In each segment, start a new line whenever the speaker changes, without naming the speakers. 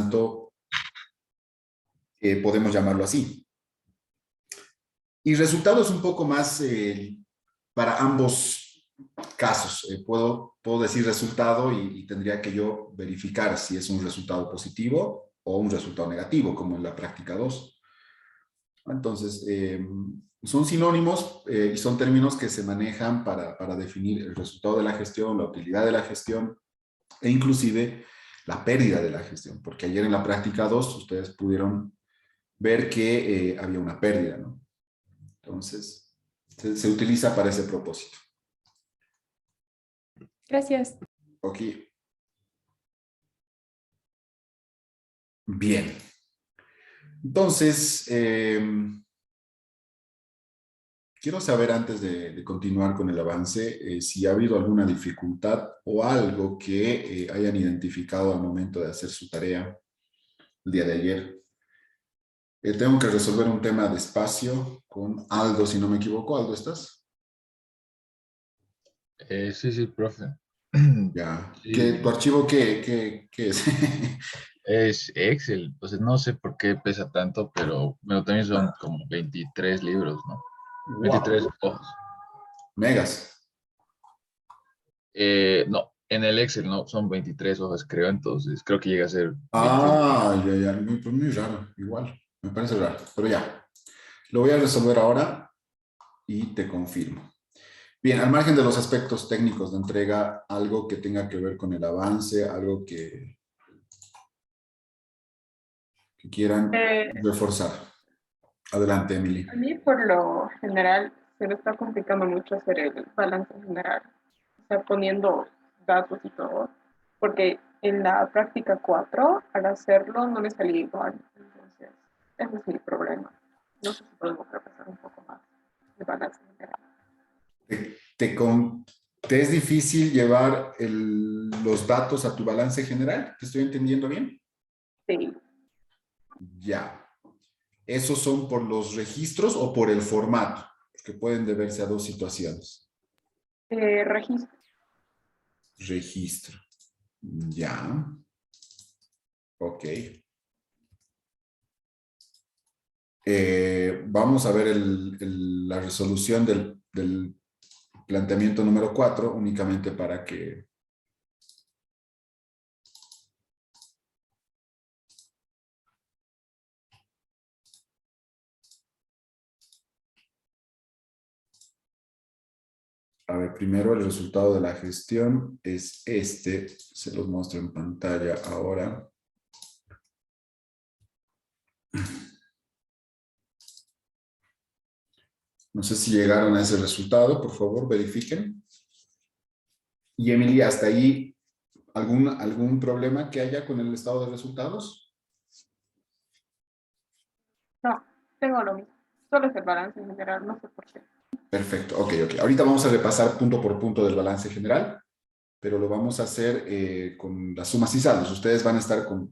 tanto, podemos llamarlo así. Y resultados un poco más para ambos casos. Puedo decir resultado y tendría que yo verificar si es un resultado positivo o un resultado negativo, como en la práctica 2. Entonces, son sinónimos y son términos que se manejan para definir el resultado de la gestión, la utilidad de la gestión e inclusive la pérdida de la gestión, porque ayer en la práctica 2 ustedes pudieron ver que había una pérdida, ¿no? Entonces, se utiliza para ese propósito.
Gracias.
Ok. Bien. Entonces, quiero saber antes de continuar con el avance, si ha habido alguna dificultad o algo que hayan identificado al momento de hacer su tarea el día de ayer. Tengo que resolver un tema de espacio con Aldo, si no me equivoco. Aldo, ¿estás?
Sí, profe.
Ya.
Sí,
¿Tu archivo qué es?
es Excel. Pues no sé por qué pesa tanto, pero bueno, también son como 23 libros, ¿no?
Wow.
23 hojas.
Megas.
No, en el Excel no, son 23 hojas, creo, entonces creo que llega a ser 21.
Ya. Muy raro. Igual. Me parece raro. Pero ya. Lo voy a resolver ahora y te confirmo. Bien, al margen de los aspectos técnicos de entrega, algo que tenga que ver con el avance, algo que quieran reforzar. Adelante, Emily.
A mí por lo general se me está complicando mucho hacer el balance general, o sea, poniendo datos y todo, porque en la práctica 4 al hacerlo no me salía igual, entonces ese es mi problema. No sé si podemos repasar un poco más el balance general.
¿Te es difícil llevar los datos a tu balance general? ¿Te estoy entendiendo bien?
Sí,
Ya. ¿Esos son por los registros o por el formato? Que pueden deberse a dos situaciones.
registro.
Registro. Ya. Ok. Vamos a ver la resolución del planteamiento número 4, únicamente para que... A ver, primero el resultado de la gestión es este. Se los muestro en pantalla ahora. No sé si llegaron a ese resultado, por favor, verifiquen. Y Emily, hasta ahí, ¿algún problema que haya con el estado de resultados?
No, tengo lo mismo. Solo es el balance general, no sé por qué.
Perfecto, ok. Ahorita vamos a repasar punto por punto del balance general, pero lo vamos a hacer con las sumas y saldos. Ustedes van a estar con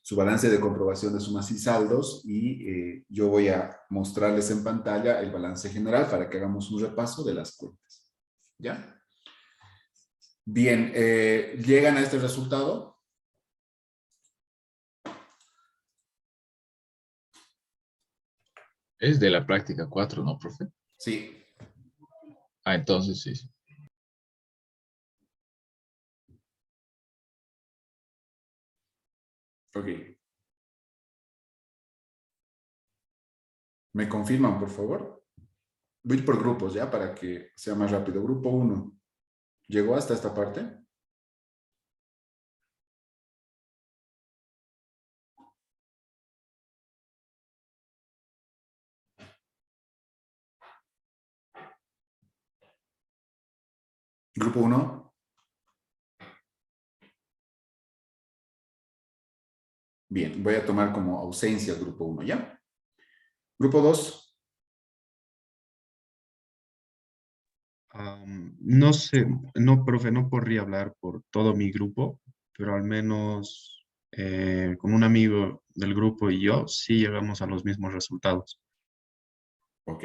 su balance de comprobación de sumas y saldos y yo voy a mostrarles en pantalla el balance general para que hagamos un repaso de las cuentas. ¿Ya? Bien, ¿llegan a este resultado?
Es de la práctica 4, ¿no, profe?
Sí.
Entonces sí.
Ok. ¿Me confirman, por favor? Voy a ir por grupos, ¿ya? Para que sea más rápido. Grupo 1. ¿Llegó hasta esta parte? Grupo 1. Bien, voy a tomar como ausencia el grupo 1, ¿ya? Grupo 2.
No sé, no, profe, no podría hablar por todo mi grupo, pero al menos con un amigo del grupo y yo sí llegamos a los mismos resultados.
Ok.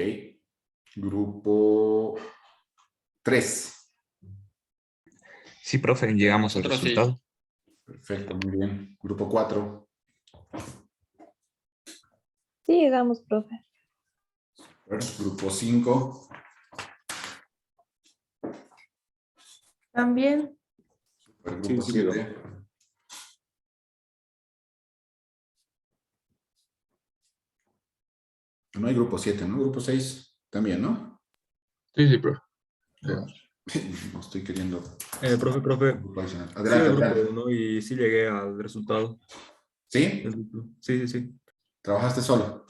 Grupo 3.
Sí, profe, llegamos al
Nosotros sí.
resultado.
Perfecto, muy bien. Grupo 4.
Sí, llegamos, profe.
Grupo 5.
También.
Grupo
Sí,
7. No hay grupo 7, ¿no? Grupo 6 también, ¿no?
Sí, sí, profe. Llegamos.
No estoy queriendo.
Profe.
Grupo adicional.
Sí, el
Adelante,
grupo
adelante.
1 y sí llegué al resultado.
¿Sí?
Sí.
¿Trabajaste solo?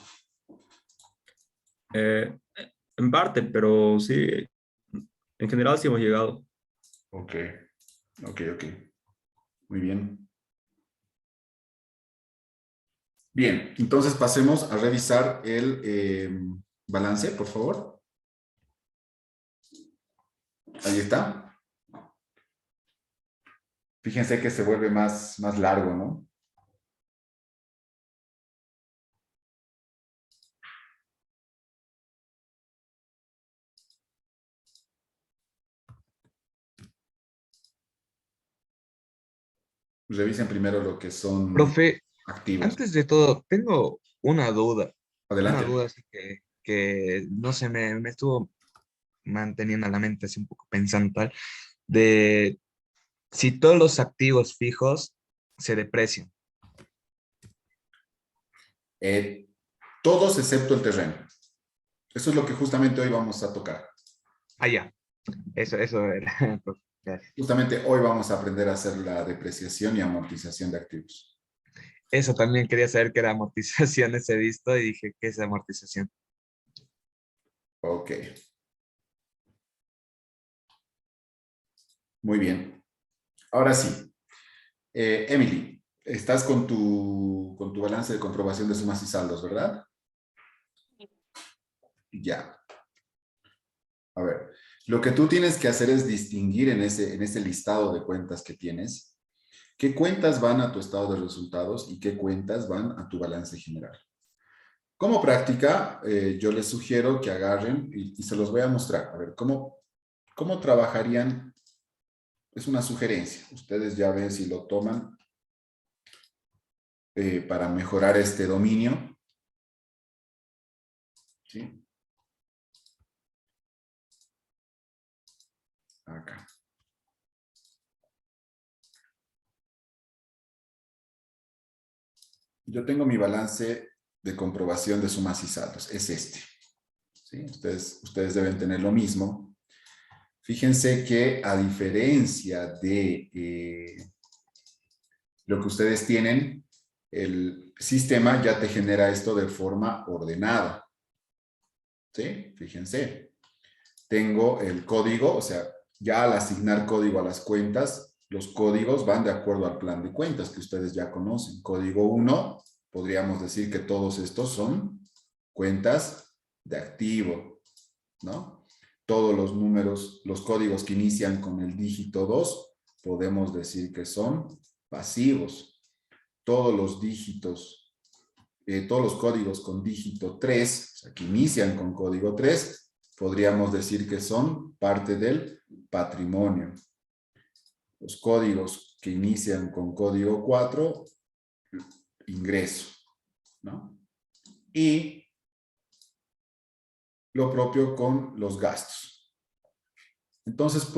Eh, en parte, pero sí, en general sí hemos llegado.
Ok. Muy bien. Bien, entonces pasemos a revisar el balance, por favor. Ahí está. Fíjense que se vuelve más largo, ¿no? Revisen primero lo que son
Profe,
activos.
antes de todo, tengo una
Adelante.
duda así que no sé, me estuvo manteniendo en la mente así un poco pensando tal, de si todos los activos fijos se deprecian.
Todos excepto el terreno. Eso es lo que justamente hoy vamos a tocar.
Ah, ya, eso era. profe, gracias.
Justamente hoy vamos a aprender a hacer la depreciación y amortización de activos.
Eso también quería saber qué era amortizaciones, he visto y dije, ¿qué es amortización?
Ok. Muy bien. Ahora sí. Emily, estás con tu balance de comprobación de sumas y saldos, ¿verdad? Ya. A ver, lo que tú tienes que hacer es distinguir en ese listado de cuentas que tienes, qué cuentas van a tu estado de resultados y qué cuentas van a tu balance general. Como práctica, yo les sugiero que agarren y se los voy a mostrar. A ver, ¿cómo trabajarían? Es una sugerencia. Ustedes ya ven si lo toman para mejorar este dominio. ¿Sí? Acá. Yo tengo mi balance de comprobación de sumas y saldos. Es este. ¿Sí? Ustedes deben tener lo mismo. Fíjense que a diferencia de lo que ustedes tienen, el sistema ya te genera esto de forma ordenada. ¿Sí? Fíjense. Tengo el código, o sea, ya al asignar código a las cuentas, los códigos van de acuerdo al plan de cuentas que ustedes ya conocen. Código 1, podríamos decir que todos estos son cuentas de activo, ¿no? Todos los números, los códigos que inician con el dígito 2, podemos decir que son pasivos. Todos los dígitos, todos los códigos con dígito 3, o sea, que inician con código 3, podríamos decir que son parte del patrimonio. Los códigos que inician con código 4, ingreso, ¿no? Y lo propio con los gastos. Entonces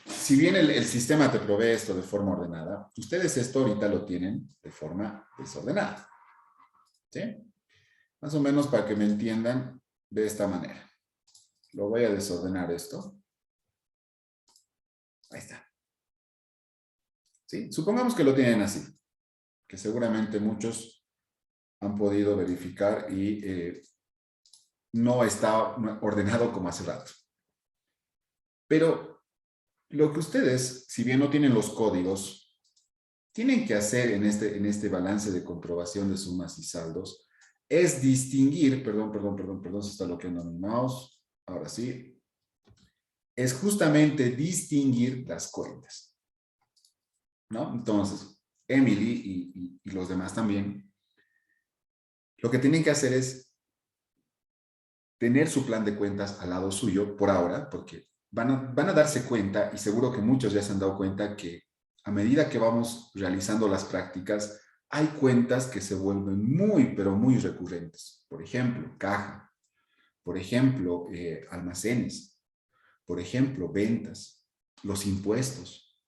si bien el sistema te provee esto de forma ordenada, ustedes esto ahorita lo tienen de forma desordenada. ¿Sí? Más o menos para que me entiendan de esta manera. Lo voy a desordenar esto. Ahí está. ¿Sí? Supongamos que lo tienen así, que seguramente muchos han podido verificar y no está ordenado como hace rato. Pero lo que ustedes, si bien no tienen los códigos, tienen que hacer en este balance de comprobación de sumas y saldos, es distinguir, perdón, se está bloqueando mi mouse, ahora sí, es justamente distinguir las cuentas, ¿no? Entonces, Emily y los demás también, lo que tienen que hacer es tener su plan de cuentas al lado suyo por ahora, porque van a darse cuenta, y seguro que muchos ya se han dado cuenta, que a medida que vamos realizando las prácticas, hay cuentas que se vuelven muy, pero muy recurrentes. Por ejemplo, caja. Por ejemplo, almacenes. Por ejemplo, ventas. Los impuestos.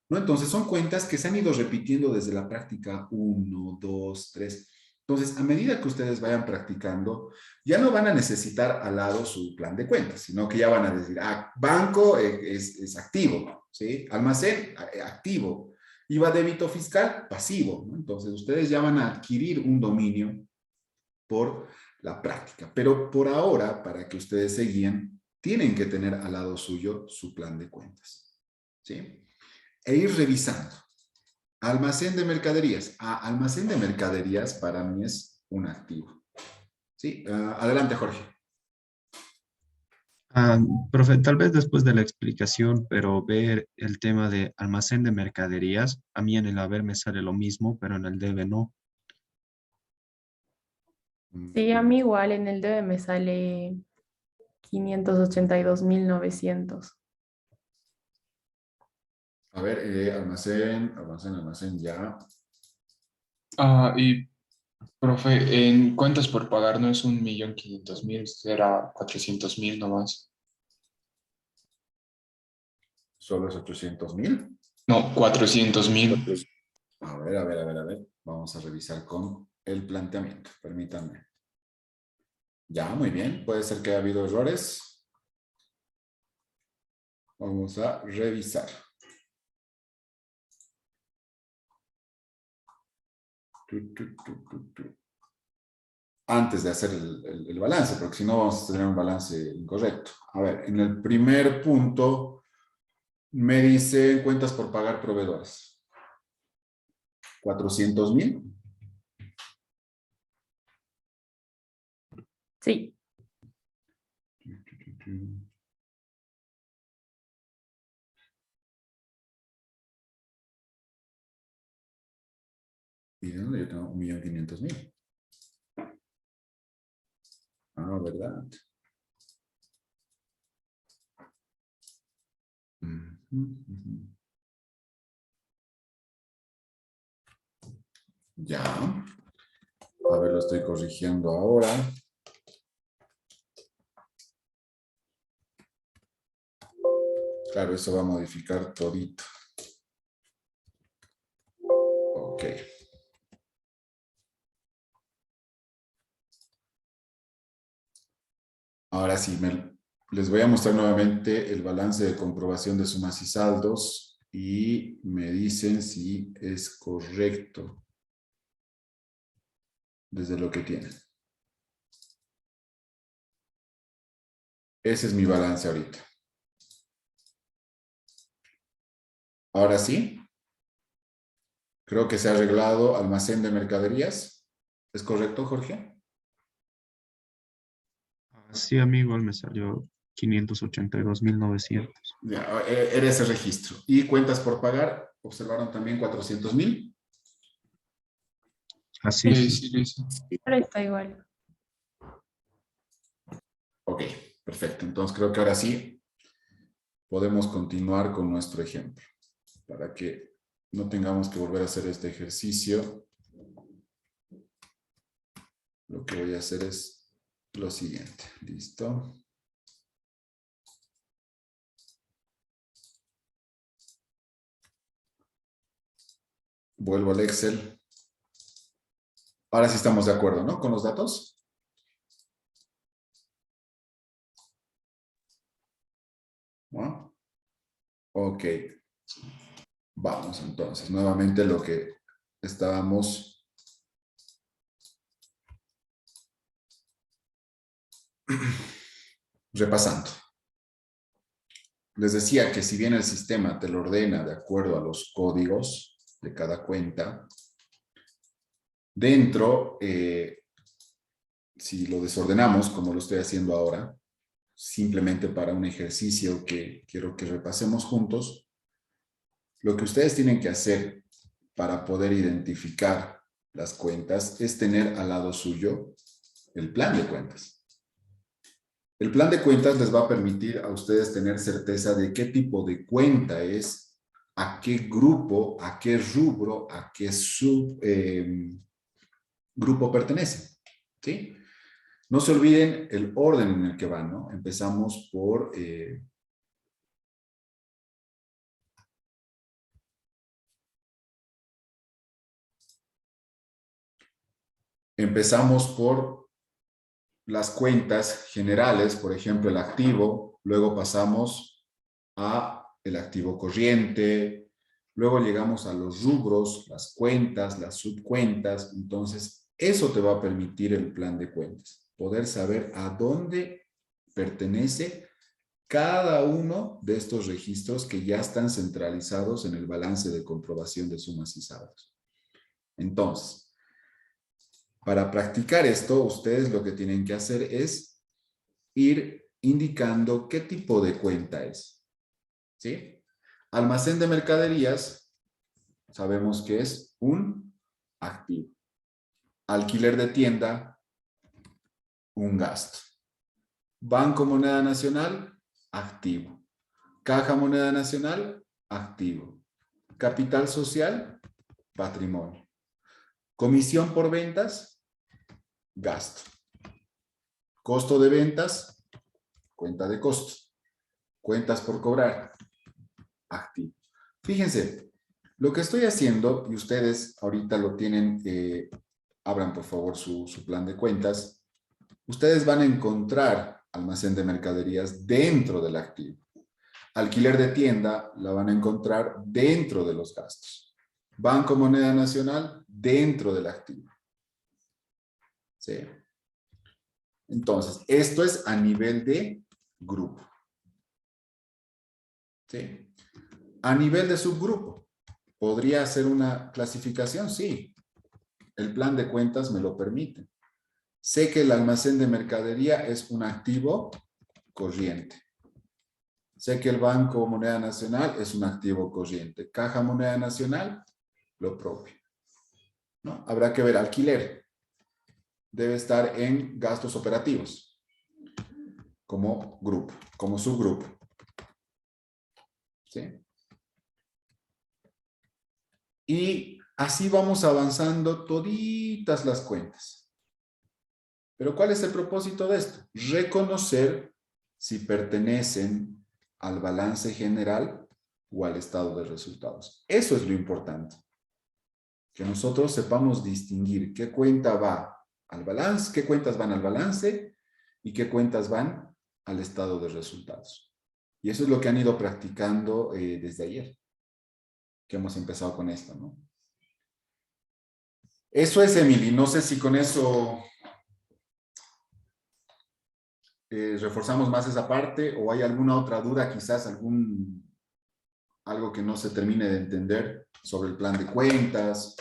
¿No? Entonces, son cuentas que se han ido repitiendo desde la práctica 1, 2, 3. Entonces, a medida que ustedes vayan practicando, ya no van a necesitar al lado su plan de cuentas, sino que ya van a decir, banco es activo, ¿sí? Almacén, activo. IVA débito fiscal, pasivo, ¿no? Entonces, ustedes ya van a adquirir un dominio por la práctica. Pero por ahora, para que ustedes se guíen, tienen que tener al lado suyo su plan de cuentas, ¿sí? E ir revisando. Almacén de mercaderías. Almacén de mercaderías para mí es un activo. Sí, adelante, Jorge.
Ah, profe, tal vez después de la explicación, pero ver el tema de almacén de mercaderías, a mí en el haber me sale lo mismo, pero en el debe no.
Sí, a mí igual en el debe me sale 582.900.
A ver, almacén, ya.
Y, profe, en cuentas por pagar no es 1.500.000, será 400.000 nomás.
Solo es 800,000.
No, 400.000.
A ver. Vamos a revisar con el planteamiento. Permítanme. Ya, muy bien. Puede ser que haya habido errores. Vamos a revisar. Antes de hacer el balance, porque si no vamos a tener un balance incorrecto. A ver, en el primer punto me dice cuentas por pagar proveedores. 400,000.
Sí,
¿Y de dónde yo tengo 1.500.000? ¿Verdad? Ya. A ver, lo estoy corrigiendo ahora. Claro, eso va a modificar todito. Ok. Ahora sí, les voy a mostrar nuevamente el balance de comprobación de sumas y saldos y me dicen si es correcto desde lo que tienen. Ese es mi balance ahorita. Ahora sí. Creo que se ha arreglado almacén de mercaderías. ¿Es correcto, Jorge?
Sí, amigo, me salió 582.900.
Ya, era ese registro. Y cuentas por pagar, observaron también 400,000.
Así, sí.
Sí, listo.
pero está igual.
Ok, perfecto. Entonces creo que ahora sí podemos continuar con nuestro ejemplo. Para que no tengamos que volver a hacer este ejercicio, lo que voy a hacer es lo siguiente. ¿Listo? Vuelvo al Excel. Ahora sí estamos de acuerdo, ¿no? Con los datos. ¿No? Ok. Vamos entonces, nuevamente lo que estábamos repasando. Les decía que si bien el sistema te lo ordena de acuerdo a los códigos de cada cuenta, dentro, si lo desordenamos, como lo estoy haciendo ahora, simplemente para un ejercicio que quiero que repasemos juntos, lo que ustedes tienen que hacer para poder identificar las cuentas es tener al lado suyo el plan de cuentas. El plan de cuentas les va a permitir a ustedes tener certeza de qué tipo de cuenta es a qué grupo, a qué rubro, a qué grupo pertenece. ¿Sí? No se olviden el orden en el que van, ¿no? Empezamos por... empezamos por las cuentas generales, por ejemplo, el activo, luego pasamos a el activo corriente, luego llegamos a los rubros, las cuentas, las subcuentas. Entonces, eso te va a permitir el plan de cuentas, poder saber a dónde pertenece cada uno de estos registros que ya están centralizados en el balance de comprobación de sumas y saldos. Entonces, para practicar esto, ustedes lo que tienen que hacer es ir indicando qué tipo de cuenta es. ¿Sí? Almacén de mercaderías, sabemos que es un activo. Alquiler de tienda, un gasto. Banco Moneda Nacional, activo. Caja Moneda Nacional, activo. Capital social, patrimonio. Comisión por ventas, gasto. Costo de ventas, cuenta de costos. Cuentas por cobrar, activo. Fíjense, lo que estoy haciendo, y ustedes ahorita lo tienen, abran por favor su plan de cuentas, ustedes van a encontrar almacén de mercaderías dentro del activo. Alquiler de tienda la van a encontrar dentro de los gastos. Banco Moneda Nacional dentro del activo. ¿Sí? Entonces, esto es a nivel de grupo. ¿Sí? A nivel de subgrupo, ¿podría hacer una clasificación? Sí. El plan de cuentas me lo permite. Sé que el almacén de mercadería es un activo corriente. Sé que el Banco Moneda Nacional es un activo corriente. Caja Moneda Nacional, lo propio. ¿No? Habrá que ver alquiler. Debe estar en gastos operativos. Como grupo, como subgrupo. ¿Sí? Y así vamos avanzando toditas las cuentas. Pero ¿cuál es el propósito de esto? Reconocer si pertenecen al balance general o al estado de resultados. Eso es lo importante. Que nosotros sepamos distinguir qué cuenta va al balance, qué cuentas van al balance y qué cuentas van al estado de resultados. Y eso es lo que han ido practicando desde ayer, que hemos empezado con esto, ¿no? Eso es, Emily. No sé si con eso reforzamos más esa parte o hay alguna otra duda, quizás algo que no se termine de entender sobre el plan de cuentas.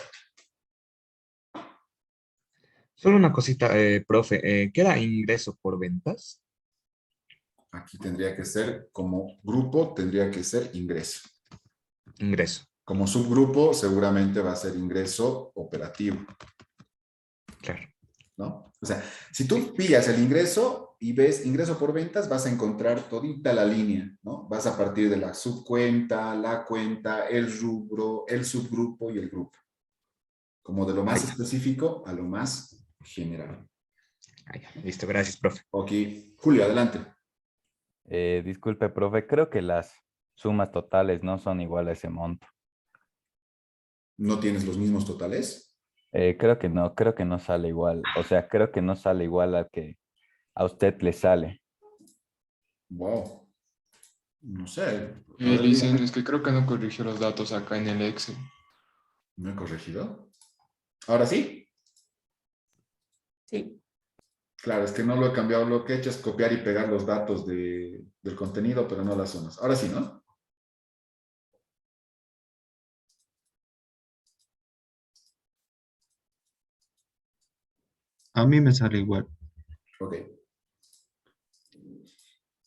Solo una cosita, profe, ¿qué era ingreso por ventas?
Aquí tendría que ser, como grupo, tendría que ser ingreso.
Ingreso,
Como subgrupo, seguramente va a ser ingreso operativo,
claro.
¿no? O sea, si tú pillas el ingreso y ves ingreso por ventas, vas a encontrar todita la línea, ¿no? Vas a partir de la subcuenta, la cuenta, el rubro, el subgrupo y el grupo. Como de lo más
Ahí,
específico a lo más general.
ahí, listo, gracias, profe.
Ok, Julio, adelante.
Disculpe, profe, creo que las sumas totales no son igual a ese monto.
¿No tienes los mismos totales?
Creo que no sale igual. O sea, creo que no sale igual al que a usted le sale.
Wow. No sé. A ver,
Licen,
dígame.
es que creo que no corrigió los datos acá en el Excel.
¿No he corregido? ¿Ahora sí?
Sí.
Claro, es que no lo he cambiado. Lo que he hecho es copiar y pegar los datos del contenido, pero no las zonas. Ahora sí, ¿no?
A mí me sale igual.
Ok.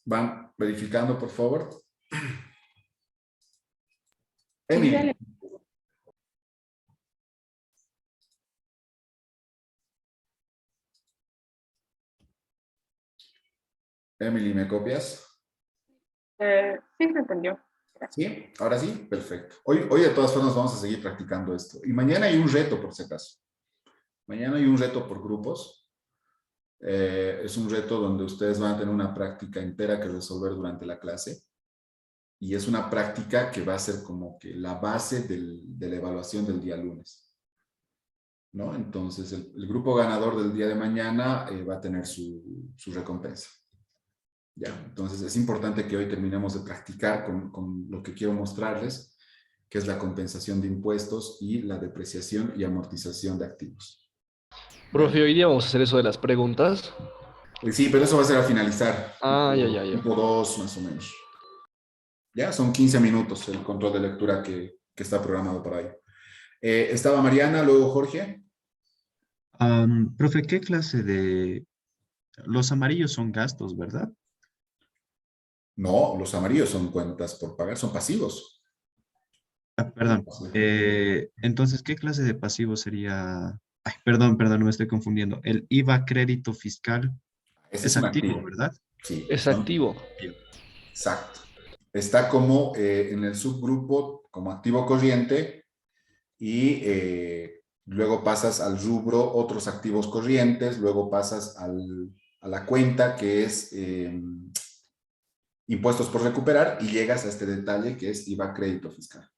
Van verificando, por favor.
Sí,
Emily.
dale.
Emily, ¿me copias?
Sí se entendió.
¿Sí? ¿Ahora sí? Perfecto. Hoy de todas formas vamos a seguir practicando esto. Y mañana hay un reto, por si acaso. Mañana hay un reto por grupos. Es un reto donde ustedes van a tener una práctica entera que resolver durante la clase. Y es una práctica que va a ser como que la base de la evaluación del día lunes, ¿no? Entonces, el grupo ganador del día de mañana va a tener su recompensa. ¿Ya? Entonces, es importante que hoy terminemos de practicar con lo que quiero mostrarles, que es la compensación de impuestos y la depreciación y amortización de activos.
Profe, hoy día vamos a hacer eso de las preguntas.
Sí, pero eso va a ser al finalizar,
Ah, ya, ya, ya.
tipo 2 más o menos. Ya, son 15 minutos el control de lectura que está programado para ahí. Estaba Mariana, luego Jorge.
Profe, ¿qué clase de... Los amarillos son gastos, ¿verdad?
No, los amarillos son cuentas por pagar, son pasivos.
Perdón. Entonces, ¿qué clase de pasivo sería? Ay, perdón, me estoy confundiendo. El IVA crédito fiscal
Ese es
es
un
activo,
activo.
¿verdad?
Sí,
Es
son-
activo.
exacto. Está como en el subgrupo como activo corriente y luego pasas al rubro otros activos corrientes, luego pasas a la cuenta que es impuestos por recuperar y llegas a este detalle que es IVA crédito fiscal.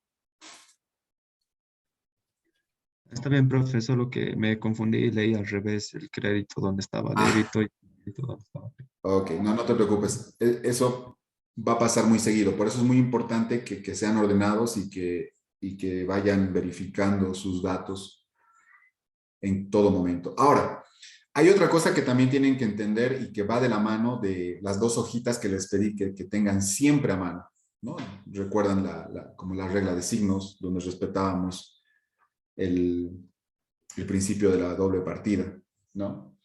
Está bien, profe, solo que me confundí y leí al revés el crédito donde estaba débito y el crédito donde estaba crédito.
Ok, no te preocupes. Eso va a pasar muy seguido. Por eso es muy importante que sean ordenados y que vayan verificando sus datos en todo momento. Ahora, hay otra cosa que también tienen que entender y que va de la mano de las dos hojitas que les pedí que tengan siempre a mano, ¿no? Recuerdan como la regla de signos, donde respetábamos el principio de la doble partida, ¿no?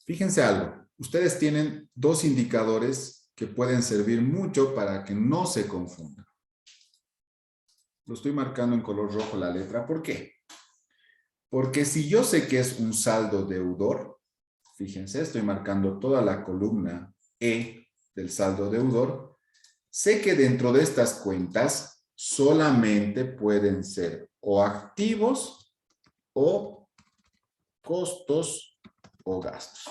Fíjense algo, ustedes tienen dos indicadores que pueden servir mucho para que no se confundan. Lo estoy marcando en color rojo la letra, ¿por qué? Porque si yo sé que es un saldo deudor, fíjense, estoy marcando toda la columna E del saldo deudor, sé que dentro de estas cuentas solamente pueden ser o activos o costos o gastos.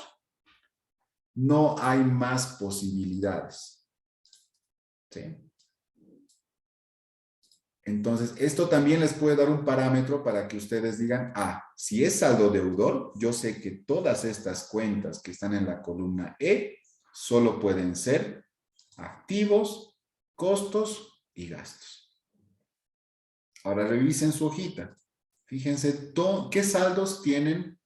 No hay más posibilidades. ¿Sí? Entonces, esto también les puede dar un parámetro para que ustedes digan, si es saldo deudor, yo sé que todas estas cuentas que están en la columna E solo pueden ser activos, costos y gastos. Ahora revisen su hojita. Fíjense qué saldos tienen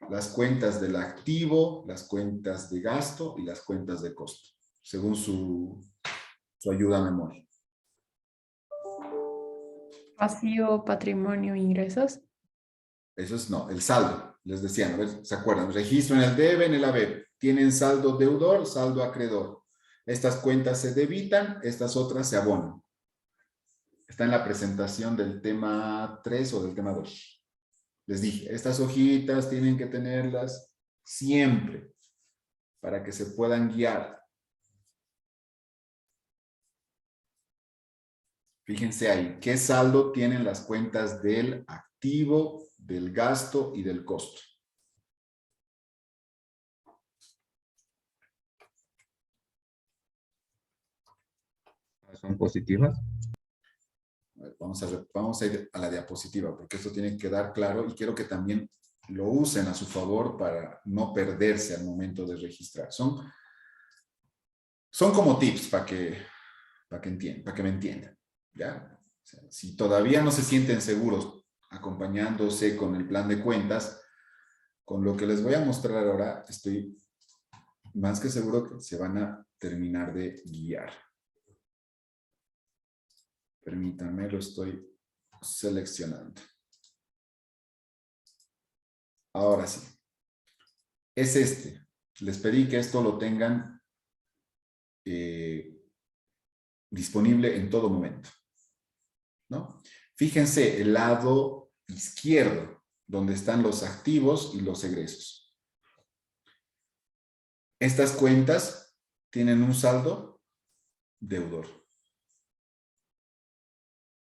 las cuentas del activo, las cuentas de gasto y las cuentas de costo, según su ayuda a memoria.
Pasivo, patrimonio, ingresos.
Eso es el saldo. Les decían, a ver, ¿se acuerdan? Registro en el debe, en el haber. Tienen saldo deudor, saldo acreedor. Estas cuentas se debitan, estas otras se abonan. Está en la presentación del tema 3 o del tema 2. Les dije, estas hojitas tienen que tenerlas siempre para que se puedan guiar. Fíjense ahí, ¿qué saldo tienen las cuentas del activo, del gasto y del costo?
¿Son positivas?
Vamos a ir a la diapositiva, porque esto tiene que quedar claro y quiero que también lo usen a su favor para no perderse al momento de registrar. Son como tips para que me entiendan. ¿Ya? O sea, si todavía no se sienten seguros acompañándose con el plan de cuentas, con lo que les voy a mostrar ahora, estoy más que seguro que se van a terminar de guiar. Permítanme, lo estoy seleccionando. Ahora sí. Es este. Les pedí que esto lo tengan disponible en todo momento, ¿no? Fíjense el lado izquierdo, donde están los activos y los egresos. Estas cuentas tienen un saldo deudor.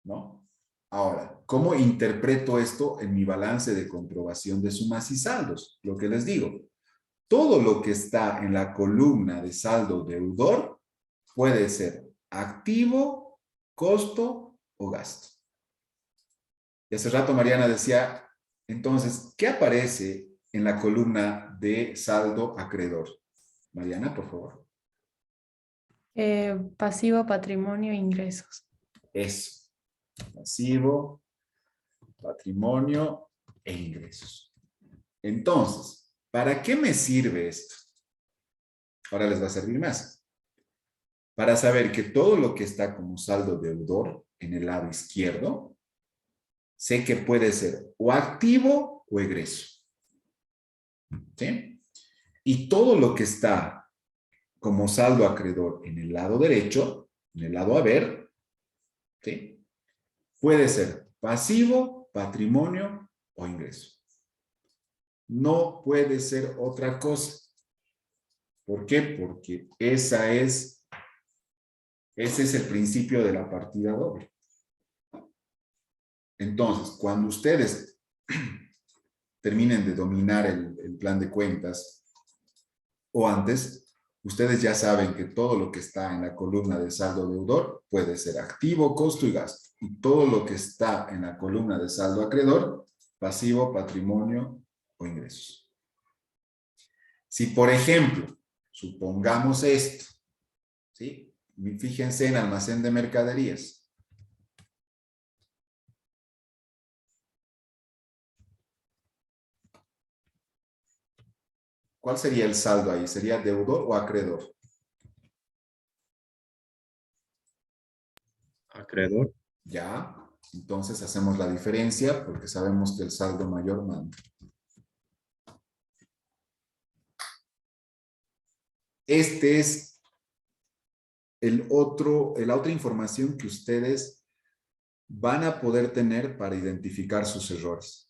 ¿no? Ahora, ¿cómo interpreto esto en mi balance de comprobación de sumas y saldos? Lo que les digo, todo lo que está en la columna de saldo deudor puede ser activo, costo o gasto. Y hace rato Mariana decía, entonces, ¿qué aparece en la columna de saldo acreedor? Mariana, por favor.
Pasivo, patrimonio, ingresos.
Eso. Pasivo, patrimonio e ingresos. Entonces, ¿para qué me sirve esto? Ahora les va a servir más. Para saber que todo lo que está como saldo deudor en el lado izquierdo, sé que puede ser o activo o egreso. ¿Sí? Y todo lo que está como saldo acreedor en el lado derecho, en el lado haber, ¿sí? Puede ser pasivo, patrimonio o ingreso. No puede ser otra cosa. ¿Por qué? Porque ese es el principio de la partida doble. Entonces, cuando ustedes terminen de dominar el plan de cuentas, o antes, ustedes ya saben que todo lo que está en la columna de saldo deudor puede ser activo, costo y gasto. Y todo lo que está en la columna de saldo acreedor, pasivo, patrimonio o ingresos. Si, por ejemplo, supongamos esto, ¿sí? Fíjense en almacén de mercaderías. ¿Cuál sería el saldo ahí? ¿Sería deudor o acreedor?
Acreedor.
Ya, entonces hacemos la diferencia porque sabemos que el saldo mayor manda. Este es la otra información que ustedes van a poder tener para identificar sus errores.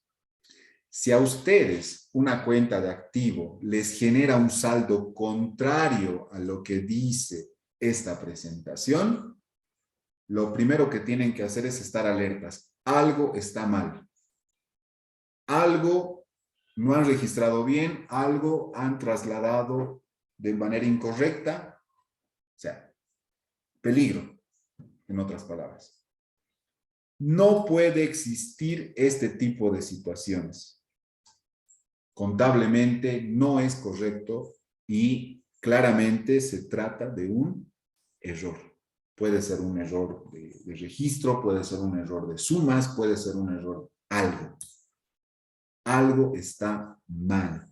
Si a ustedes una cuenta de activo les genera un saldo contrario a lo que dice esta presentación, lo primero que tienen que hacer es estar alertas. Algo está mal. Algo no han registrado bien, algo han trasladado de manera incorrecta. O sea, peligro, en otras palabras. No puede existir este tipo de situaciones. Contablemente no es correcto y claramente se trata de un error. Puede ser un error de registro, puede ser un error de sumas, puede ser un error algo. Algo está mal.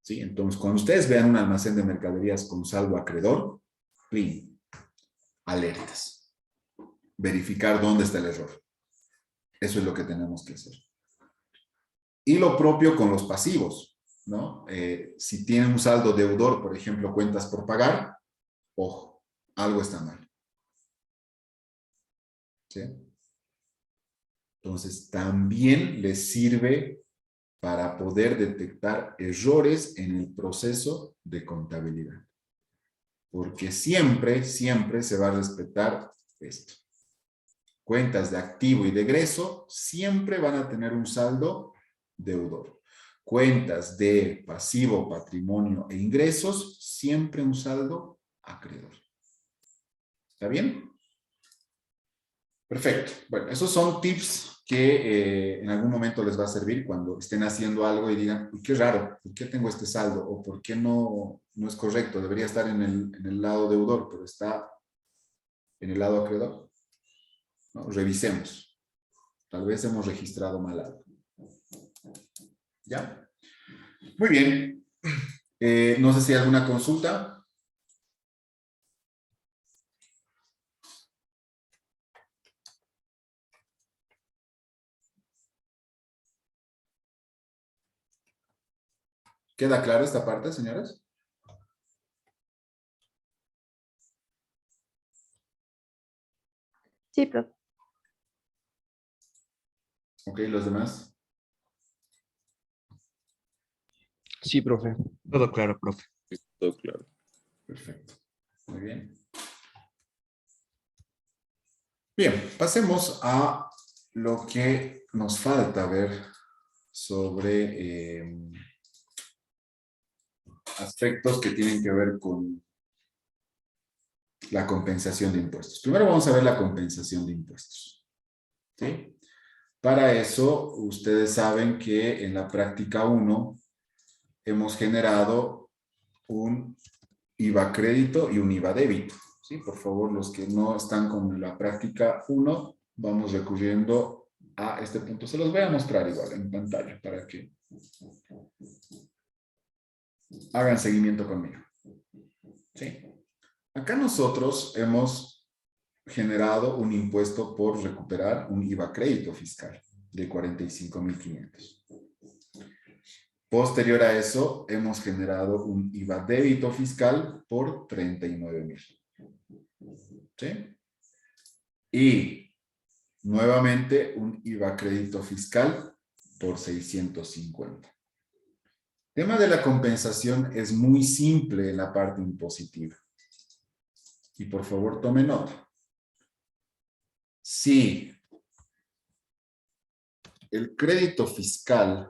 ¿Sí? Entonces, cuando ustedes vean un almacén de mercaderías con saldo acreedor, ¡plin! Alertas. Verificar dónde está el error. Eso es lo que tenemos que hacer. Y lo propio con los pasivos, ¿no? Si tienen un saldo deudor, por ejemplo, cuentas por pagar, ojo, algo está mal. ¿Sí? Entonces, también les sirve para poder detectar errores en el proceso de contabilidad. Porque siempre, siempre se va a respetar esto. Cuentas de activo y de egreso siempre van a tener un saldo deudor. Cuentas de pasivo, patrimonio e ingresos, siempre un saldo acreedor. ¿Está bien? Perfecto. Bueno, esos son tips que en algún momento les va a servir cuando estén haciendo algo y digan, uy, qué raro, ¿por qué tengo este saldo? O ¿por qué no es correcto? Debería estar en el lado deudor, pero está en el lado acreedor. ¿No? Revisemos. Tal vez hemos registrado mal algo. ¿Ya? Muy bien. No sé si hay alguna consulta. ¿Queda claro esta parte, señoras?
Sí, profe.
Ok, los demás.
Sí, profe.
Todo claro, profe.
Todo claro.
Perfecto. Muy bien. Bien, pasemos a lo que nos falta ver sobre aspectos que tienen que ver con la compensación de impuestos. Primero vamos a ver la compensación de impuestos. ¿Sí? Para eso, ustedes saben que en la práctica 1 hemos generado un IVA crédito y un IVA débito. ¿Sí? Por favor, los que no están con la práctica 1, vamos recurriendo a este punto. Se los voy a mostrar igual en pantalla para que hagan seguimiento conmigo. ¿Sí? Acá nosotros hemos generado un impuesto por recuperar un IVA crédito fiscal de 45.500. Posterior a eso, hemos generado un IVA débito fiscal por 39.000. ¿Sí? Y nuevamente un IVA crédito fiscal por 650. El tema de la compensación es muy simple en la parte impositiva. Y por favor, tome nota. Si el crédito fiscal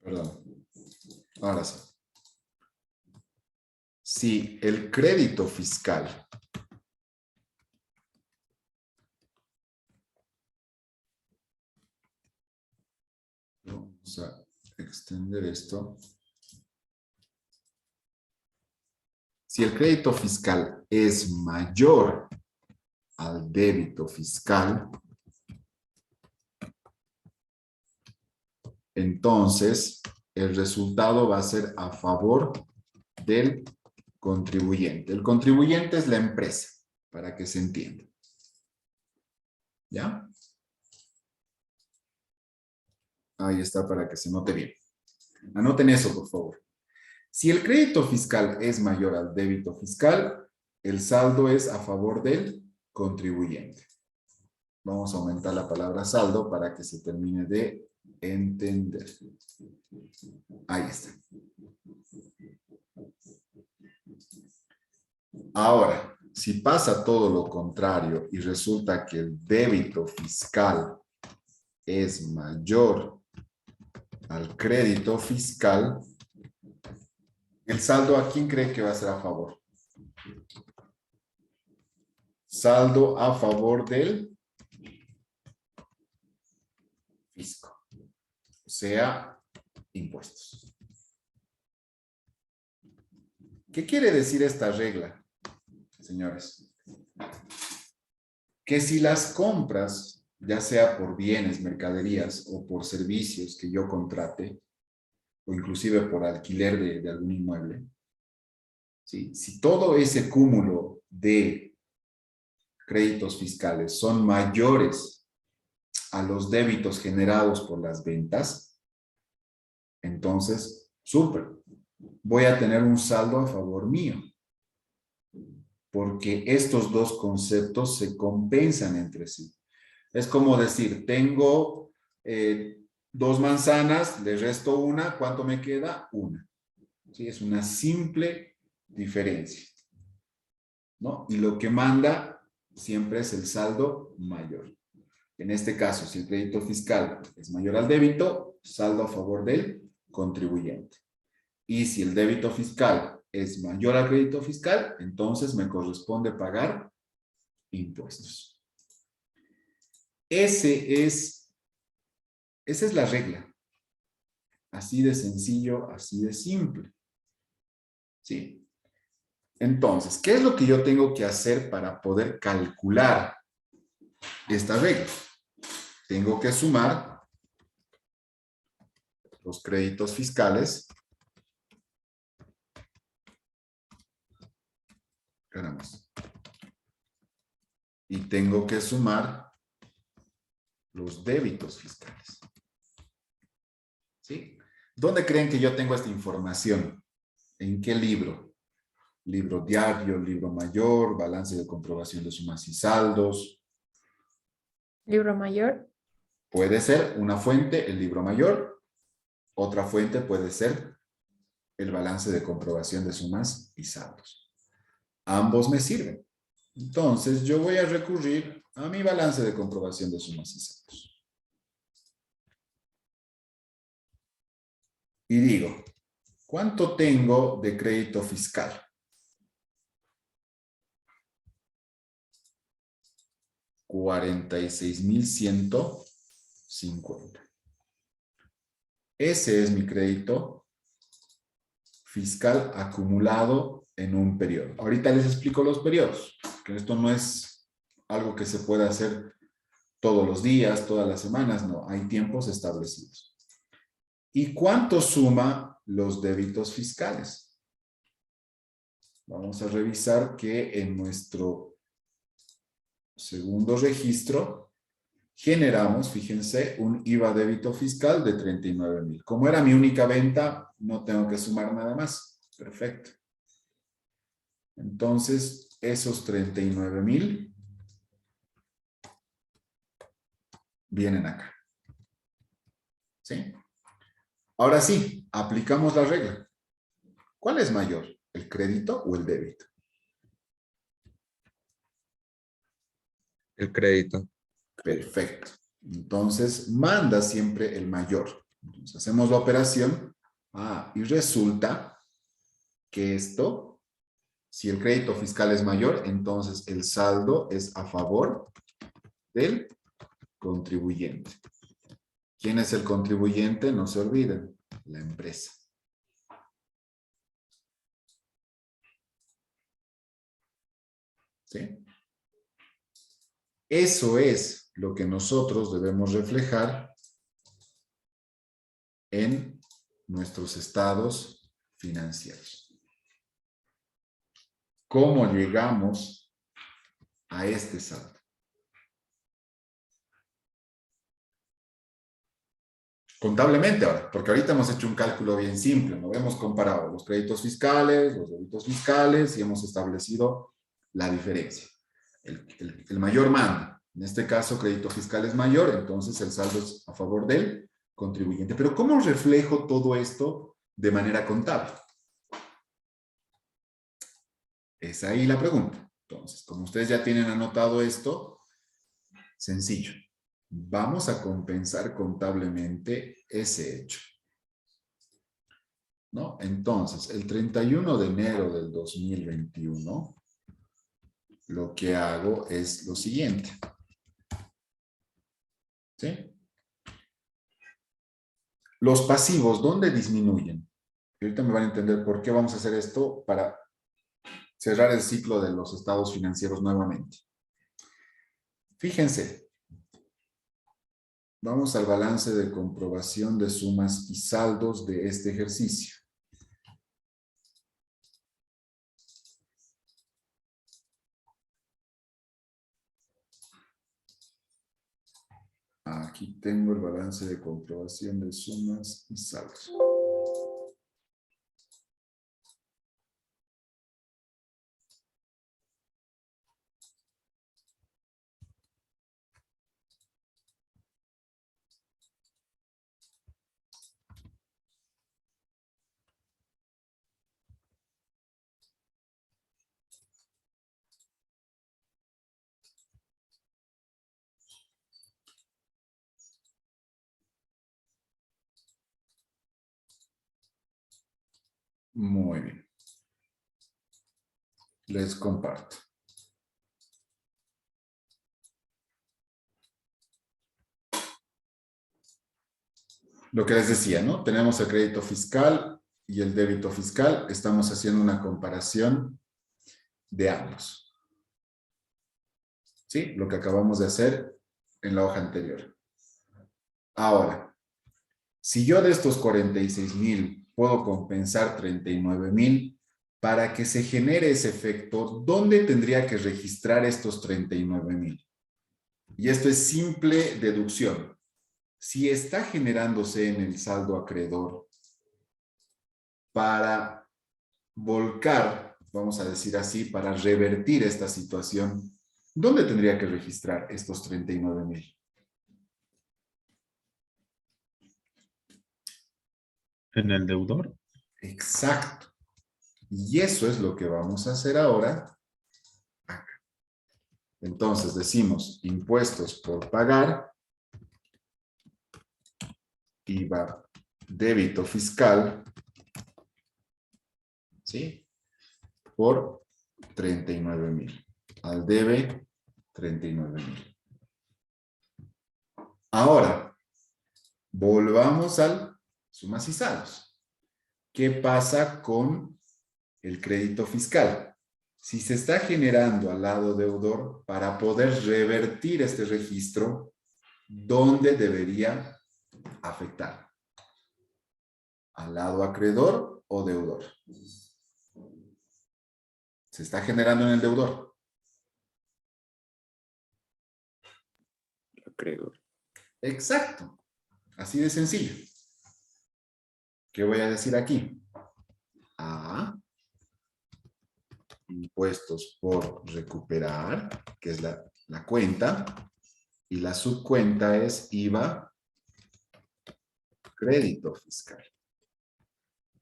perdón, ahora sí. Si el crédito fiscal vamos a extender esto. Si el crédito fiscal es mayor al débito fiscal, entonces el resultado va a ser a favor del contribuyente. El contribuyente es la empresa, para que se entienda. ¿Ya? Ahí está para que se note bien. Anoten eso, por favor. Si el crédito fiscal es mayor al débito fiscal, el saldo es a favor del contribuyente. Vamos a aumentar la palabra saldo para que se termine de entender. Ahí está. Ahora, si pasa todo lo contrario y resulta que el débito fiscal es mayor al crédito fiscal, el saldo, ¿a quién cree que va a ser a favor? Saldo a favor del fisco, o sea, impuestos. ¿Qué quiere decir esta regla, señores? Que si las compras, ya sea por bienes, mercaderías o por servicios que yo contrate, o inclusive por alquiler de algún inmueble, ¿sí? Si todo ese cúmulo de créditos fiscales son mayores a los débitos generados por las ventas, entonces, súper, voy a tener un saldo a favor mío, porque estos dos conceptos se compensan entre sí. Es como decir, tengo 2 manzanas, le resto una, ¿cuánto me queda? Una. ¿Sí? Es una simple diferencia, ¿no? Y lo que manda siempre es el saldo mayor. En este caso, si el crédito fiscal es mayor al débito, saldo a favor del contribuyente. Y si el débito fiscal es mayor al crédito fiscal, entonces me corresponde pagar impuestos. Esa es la regla. Así de sencillo, así de simple. ¿Sí? Entonces, ¿qué es lo que yo tengo que hacer para poder calcular esta regla? Tengo que sumar los créditos fiscales. Y tengo que sumar los débitos fiscales. ¿Sí? ¿Dónde creen que yo tengo esta información? ¿En qué libro? Libro diario, libro mayor, balance de comprobación de sumas y saldos.
Libro mayor.
Puede ser una fuente, el libro mayor. Otra fuente puede ser el balance de comprobación de sumas y saldos. Ambos me sirven. Entonces, yo voy a recurrir a mi balance de comprobación de sumas y saldos. Y digo, ¿cuánto tengo de crédito fiscal? $46,150. Ese es mi crédito fiscal acumulado en un periodo. Ahorita les explico los periodos, que esto no es algo que se pueda hacer todos los días, todas las semanas, no, hay tiempos establecidos. ¿Y cuánto suma los débitos fiscales? Vamos a revisar que en nuestro segundo registro generamos, fíjense, un IVA débito fiscal de 39,000. Como era mi única venta, no tengo que sumar nada más. Perfecto. Entonces, esos 39,000 vienen acá. ¿Sí? Ahora sí, aplicamos la regla. ¿Cuál es mayor? ¿El crédito o el débito?
El crédito.
Perfecto. Entonces, manda siempre el mayor. Entonces, hacemos la operación. Y resulta que esto, si el crédito fiscal es mayor, entonces el saldo es a favor del contribuyente. ¿Quién es el contribuyente? No se olviden, la empresa. ¿Sí? Eso es lo que nosotros debemos reflejar en nuestros estados financieros. ¿Cómo llegamos a este saldo? Contablemente ahora, porque ahorita hemos hecho un cálculo bien simple, ¿no? Hemos comparado los créditos fiscales, los débitos fiscales y hemos establecido la diferencia. El mayor manda. En este caso, crédito fiscal es mayor, entonces el saldo es a favor del contribuyente. Pero ¿cómo reflejo todo esto de manera contable? Es ahí la pregunta. Entonces, como ustedes ya tienen anotado esto, sencillo. Vamos a compensar contablemente ese hecho, ¿no? Entonces, el 31 de enero del 2021, lo que hago es lo siguiente. ¿Sí? Los pasivos, ¿dónde disminuyen? Y ahorita me van a entender por qué vamos a hacer esto para cerrar el ciclo de los estados financieros nuevamente. Fíjense. Vamos al balance de comprobación de sumas y saldos de este ejercicio. Aquí tengo el balance de comprobación de sumas y saldos. Muy bien. Les comparto. Lo que les decía, ¿no? Tenemos el crédito fiscal y el débito fiscal. Estamos haciendo una comparación de ambos. ¿Sí? Lo que acabamos de hacer en la hoja anterior. Ahora, si yo de estos 46,000 puedo compensar 39,000, para que se genere ese efecto, ¿dónde tendría que registrar estos 39,000? Y esto es simple deducción. Si está generándose en el saldo acreedor para volcar, vamos a decir así, para revertir esta situación, ¿dónde tendría que registrar estos 39,000?
En el deudor.
Exacto. Y eso es lo que vamos a hacer ahora acá. Entonces decimos impuestos por pagar, IVA, débito fiscal, ¿sí? Por 39,000. Al debe, 39,000. Ahora, volvamos al sumas y saldos. ¿Qué pasa con el crédito fiscal? Si se está generando al lado deudor, para poder revertir este registro, ¿dónde debería afectar? ¿Al lado acreedor o deudor? Se está generando en el deudor.
Acreedor.
Exacto. Así de sencillo. ¿Qué voy a decir aquí? A, impuestos por recuperar, que es la cuenta, y la subcuenta es IVA, crédito fiscal.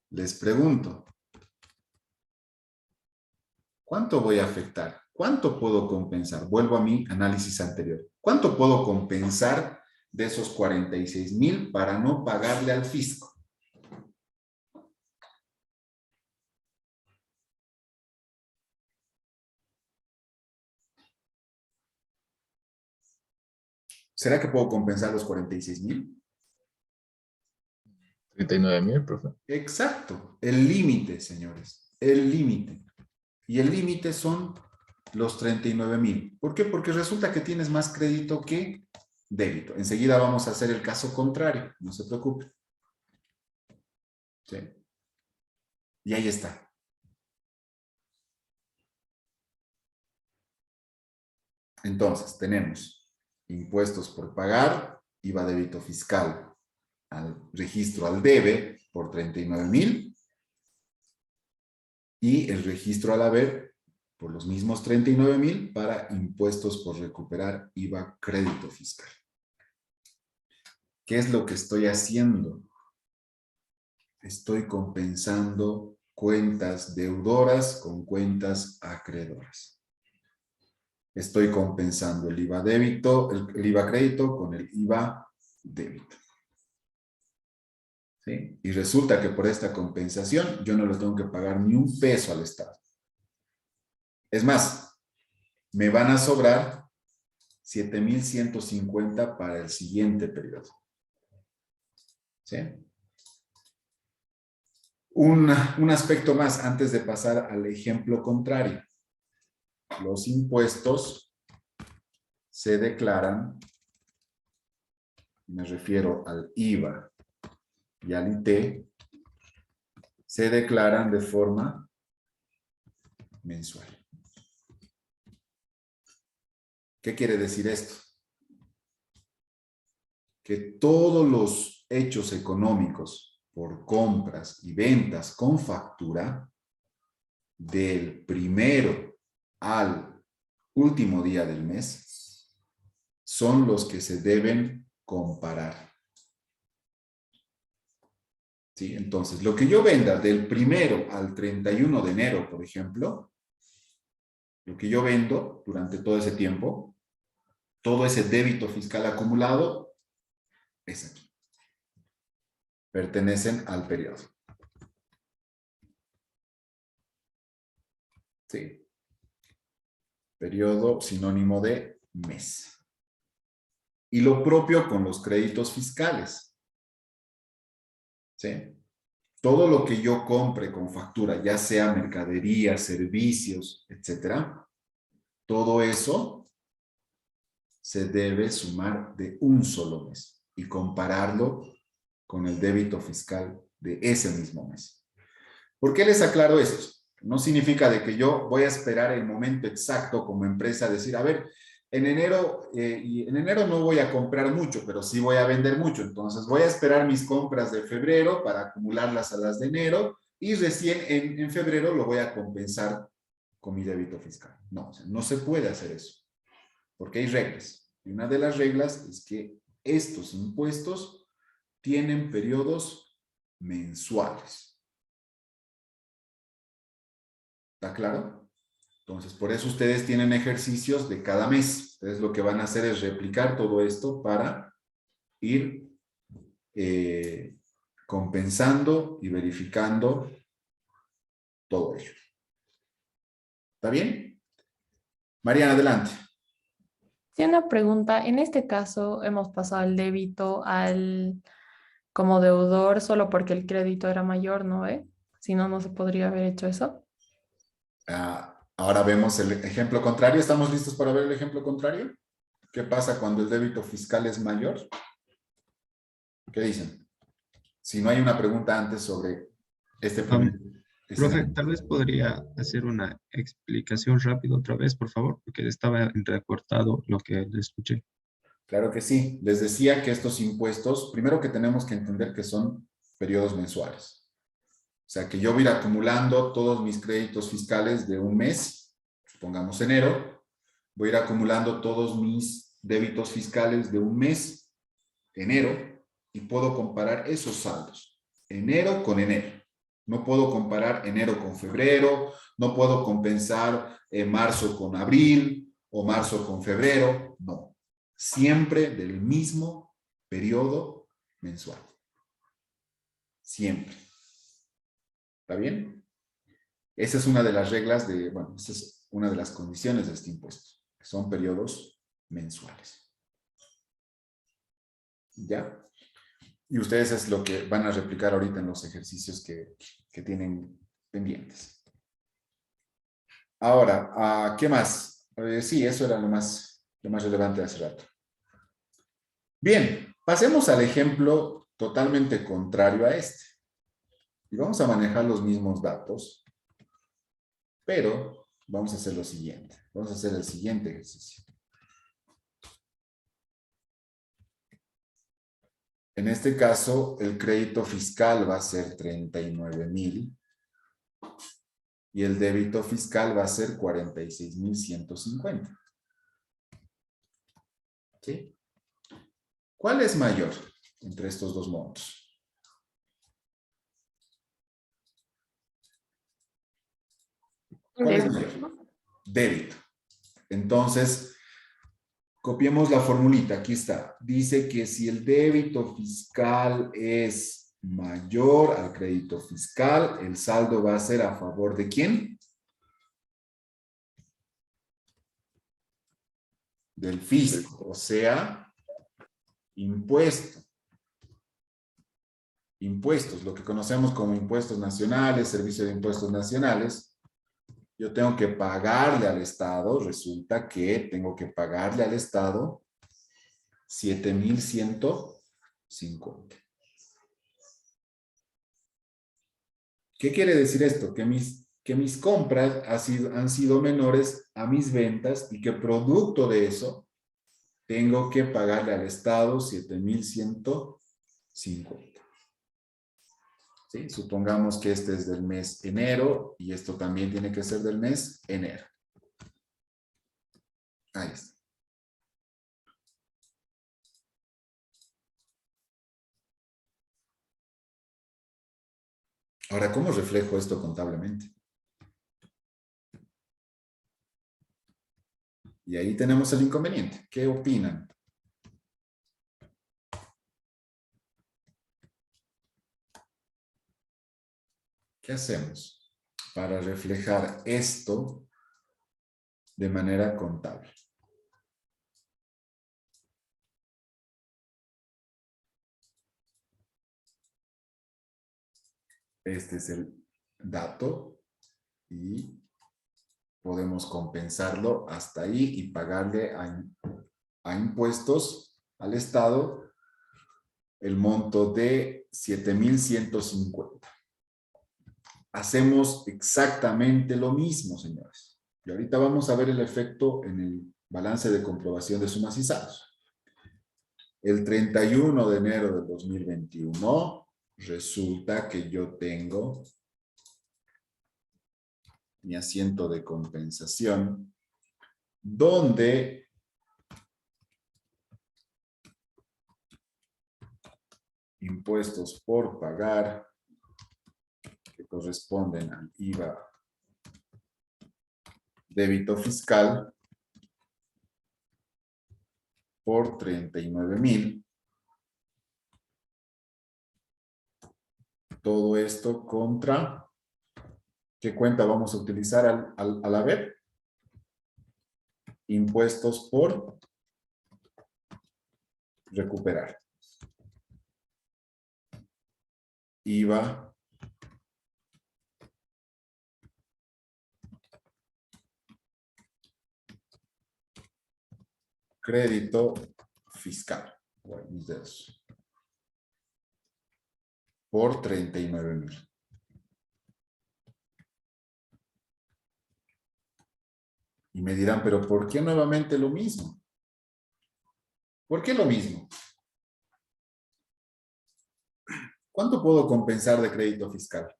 Les pregunto, ¿cuánto voy a afectar? ¿Cuánto puedo compensar? Vuelvo a mi análisis anterior. ¿Cuánto puedo compensar de esos 46,000 para no pagarle al fisco? ¿Será que puedo compensar los 46,000?
39,000, profe.
Exacto. El límite, señores. El límite. Y el límite son los 39,000. ¿Por qué? Porque resulta que tienes más crédito que débito. Enseguida vamos a hacer el caso contrario. No se preocupe. ¿Sí? Y ahí está. Entonces, tenemos impuestos por pagar, IVA débito fiscal al registro al debe por 39,000 y el registro al haber por los mismos 39,000 para impuestos por recuperar IVA crédito fiscal. ¿Qué es lo que estoy haciendo? Estoy compensando cuentas deudoras con cuentas acreedoras. Estoy compensando el IVA débito, el IVA crédito con el IVA débito. ¿Sí? Y resulta que por esta compensación yo no le tengo que pagar ni un peso al Estado. Es más, me van a sobrar 7,150 para el siguiente periodo. ¿Sí? Un aspecto más antes de pasar al ejemplo contrario. Los impuestos se declaran, me refiero al IVA y al IT, se declaran de forma mensual. ¿Qué quiere decir esto? Que todos los hechos económicos por compras y ventas con factura, del primero al último día del mes, son los que se deben comparar. ¿Sí? Entonces, lo que yo venda del 1 al 31 de enero, por ejemplo, lo que yo vendo durante todo ese tiempo, todo ese débito fiscal acumulado, es aquí. Pertenecen al periodo. ¿Sí? Periodo sinónimo de mes. Y lo propio con los créditos fiscales. ¿Sí? Todo lo que yo compre con factura, ya sea mercadería, servicios, etcétera, todo eso se debe sumar de un solo mes y compararlo con el débito fiscal de ese mismo mes. ¿Por qué les aclaro esto? No significa de que yo voy a esperar el momento exacto como empresa a decir, a ver, en enero no voy a comprar mucho, pero sí voy a vender mucho. Entonces voy a esperar mis compras de febrero para acumularlas a las de enero y recién en febrero lo voy a compensar con mi débito fiscal. No, o sea, no se puede hacer eso, porque hay reglas. Y una de las reglas es que estos impuestos tienen periodos mensuales. ¿Está claro? Entonces, por eso ustedes tienen ejercicios de cada mes. Ustedes lo que van a hacer es replicar todo esto para ir compensando y verificando todo ello. ¿Está bien? Mariana, adelante.
Sí, una pregunta. En este caso, hemos pasado el débito como deudor solo porque el crédito era mayor, ¿no? Si no, no se podría haber hecho eso.
Ahora vemos el ejemplo contrario. ¿Estamos listos para ver el ejemplo contrario? ¿Qué pasa cuando el débito fiscal es mayor? ¿Qué dicen? Si no hay una pregunta antes sobre este primer
Profe,
escenario.
tal vez podría hacer una explicación rápida otra vez, por favor, porque estaba entrecortado lo que le escuché.
Claro que sí. Les decía que estos impuestos, primero que tenemos que entender que son periodos mensuales. O sea, que yo voy a ir acumulando todos mis créditos fiscales de un mes, supongamos enero, voy a ir acumulando todos mis débitos fiscales de un mes, enero, y puedo comparar esos saldos, enero con enero. No puedo comparar enero con febrero, no puedo compensar marzo con abril o marzo con febrero, no. Siempre del mismo periodo mensual. Siempre. ¿Está bien? Esa es una de las reglas bueno, esa es una de las condiciones de este impuesto, que son periodos mensuales. ¿Ya? Y ustedes es lo que van a replicar ahorita en los ejercicios que tienen pendientes. Ahora, ¿qué más? Sí, eso era lo más relevante de hace rato. Bien, pasemos al ejemplo totalmente contrario a este. Y vamos a manejar los mismos datos, pero vamos a hacer lo siguiente. Vamos a hacer el siguiente ejercicio. En este caso, el crédito fiscal va a ser 39,000 y el débito fiscal va a ser 46,150. ¿Sí? ¿Cuál es mayor entre estos dos montos? ¿Cuál es mayor? Débito. Entonces, copiemos la formulita, aquí está. Dice que si el débito fiscal es mayor al crédito fiscal, el saldo va a ser a favor ¿de quién? Del fisco, o sea, impuesto. Impuestos, lo que conocemos como impuestos nacionales, servicio de impuestos nacionales. Yo tengo que pagarle al Estado, resulta que tengo que pagarle al Estado 7,150. ¿Qué quiere decir esto? Que mis compras han sido menores a mis ventas y que producto de eso tengo que pagarle al Estado 7,150. ¿Sí? Supongamos que este es del mes enero y esto también tiene que ser del mes enero. Ahí está. Ahora, ¿cómo reflejo esto contablemente? Y ahí tenemos el inconveniente. ¿Qué opinan? ¿Qué hacemos para reflejar esto de manera contable? Este es el dato y podemos compensarlo hasta ahí y pagarle a impuestos al Estado el monto de 7,150. Hacemos exactamente lo mismo, señores. Y ahorita vamos a ver el efecto en el balance de comprobación de sumas y saldos. El 31 de enero del 2021, resulta que yo tengo mi asiento de compensación, donde impuestos por pagar que corresponden al IVA débito fiscal por 39,000. Todo esto contra, ¿qué cuenta vamos a utilizar al haber? Impuestos por recuperar. IVA crédito fiscal. Bueno, mis dedos. Por 39,000. Y me dirán, pero ¿por qué nuevamente lo mismo? ¿Por qué lo mismo? ¿Cuánto puedo compensar de crédito fiscal?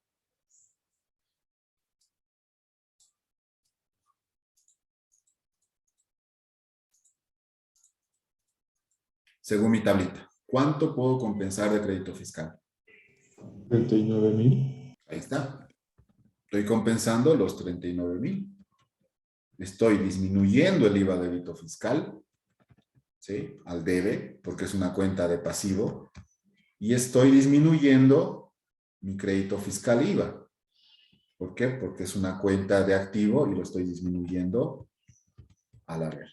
Según mi tablita, ¿cuánto puedo compensar de crédito fiscal?
39,000.
Ahí está. Estoy compensando los 39,000. Estoy disminuyendo el IVA débito fiscal, ¿sí? Al debe, porque es una cuenta de pasivo. Y estoy disminuyendo mi crédito fiscal IVA. ¿Por qué? Porque es una cuenta de activo y lo estoy disminuyendo al haber.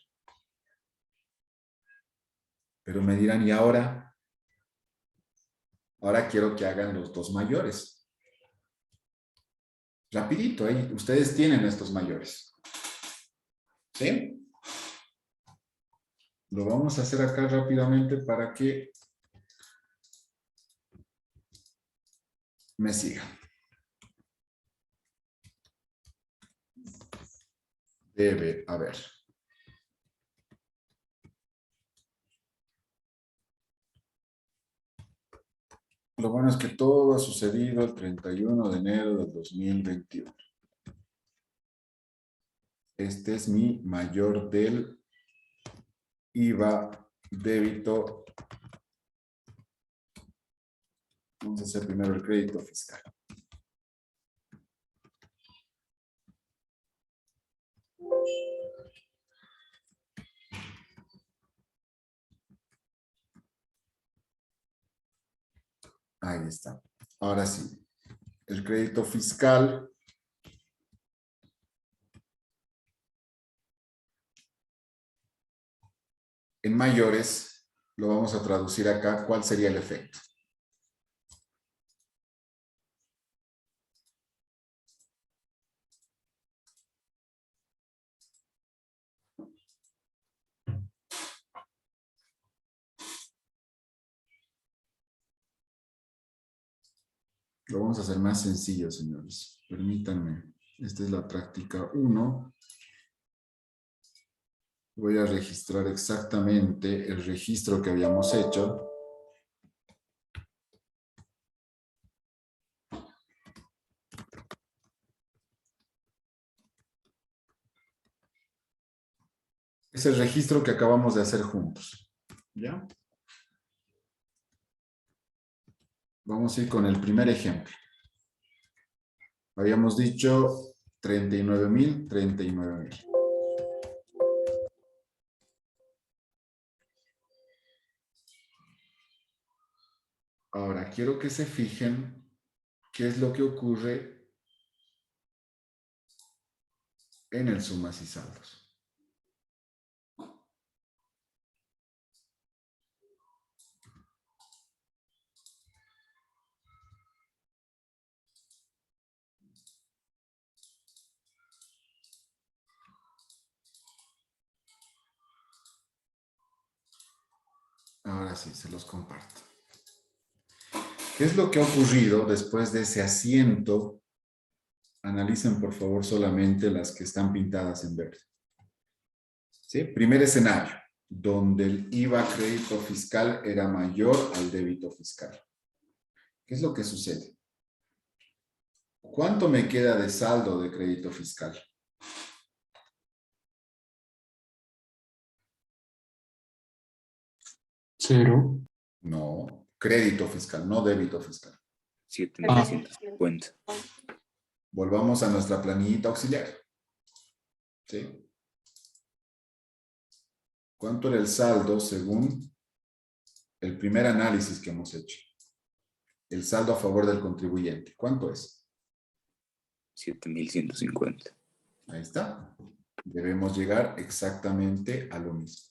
Pero me dirán, ¿y ahora? Ahora quiero que hagan los dos mayores. Rapidito, ahí ustedes tienen estos mayores. ¿Sí? Lo vamos a hacer acá rápidamente para que me sigan. Debe haber. Lo bueno es que todo ha sucedido el 31 de enero del 2021. Este es mi mayor del IVA débito. Vamos a hacer primero el crédito fiscal. Ahí está. Ahora sí. El crédito fiscal en mayores lo vamos a traducir acá. ¿Cuál sería el efecto? Lo vamos a hacer más sencillo, señores. Permítanme. Esta es la práctica 1. Voy a registrar exactamente el registro que habíamos hecho. Es el registro que acabamos de hacer juntos. ¿Ya? Vamos a ir con el primer ejemplo. Habíamos dicho 39,000, 39,000. Ahora, quiero que se fijen qué es lo que ocurre en el sumas y saldos. Ahora sí, se los comparto. ¿Qué es lo que ha ocurrido después de ese asiento? Analicen, por favor, solamente las que están pintadas en verde. ¿Sí? Primer escenario, donde el IVA crédito fiscal era mayor al débito fiscal. ¿Qué es lo que sucede? ¿Cuánto me queda de saldo de crédito fiscal?
Cero.
No, crédito fiscal, no débito fiscal.
7.150.
Volvamos a nuestra planillita auxiliar. ¿Sí? ¿Cuánto era el saldo según el primer análisis que hemos hecho? El saldo a favor del contribuyente. ¿Cuánto es?
7.150.
Ahí está. Debemos llegar exactamente a lo mismo.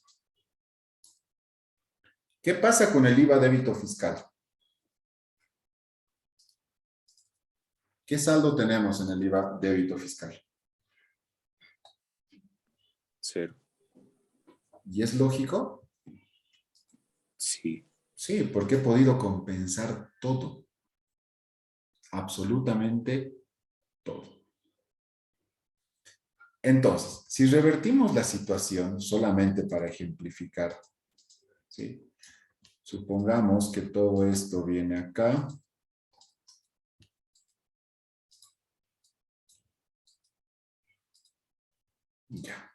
¿Qué pasa con el IVA débito fiscal? ¿Qué saldo tenemos en el IVA débito fiscal?
0.
¿Y es lógico?
Sí.
Sí, porque he podido compensar todo. Absolutamente todo. Entonces, si revertimos la situación solamente para ejemplificar, ¿sí? Supongamos que todo esto viene acá. Ya.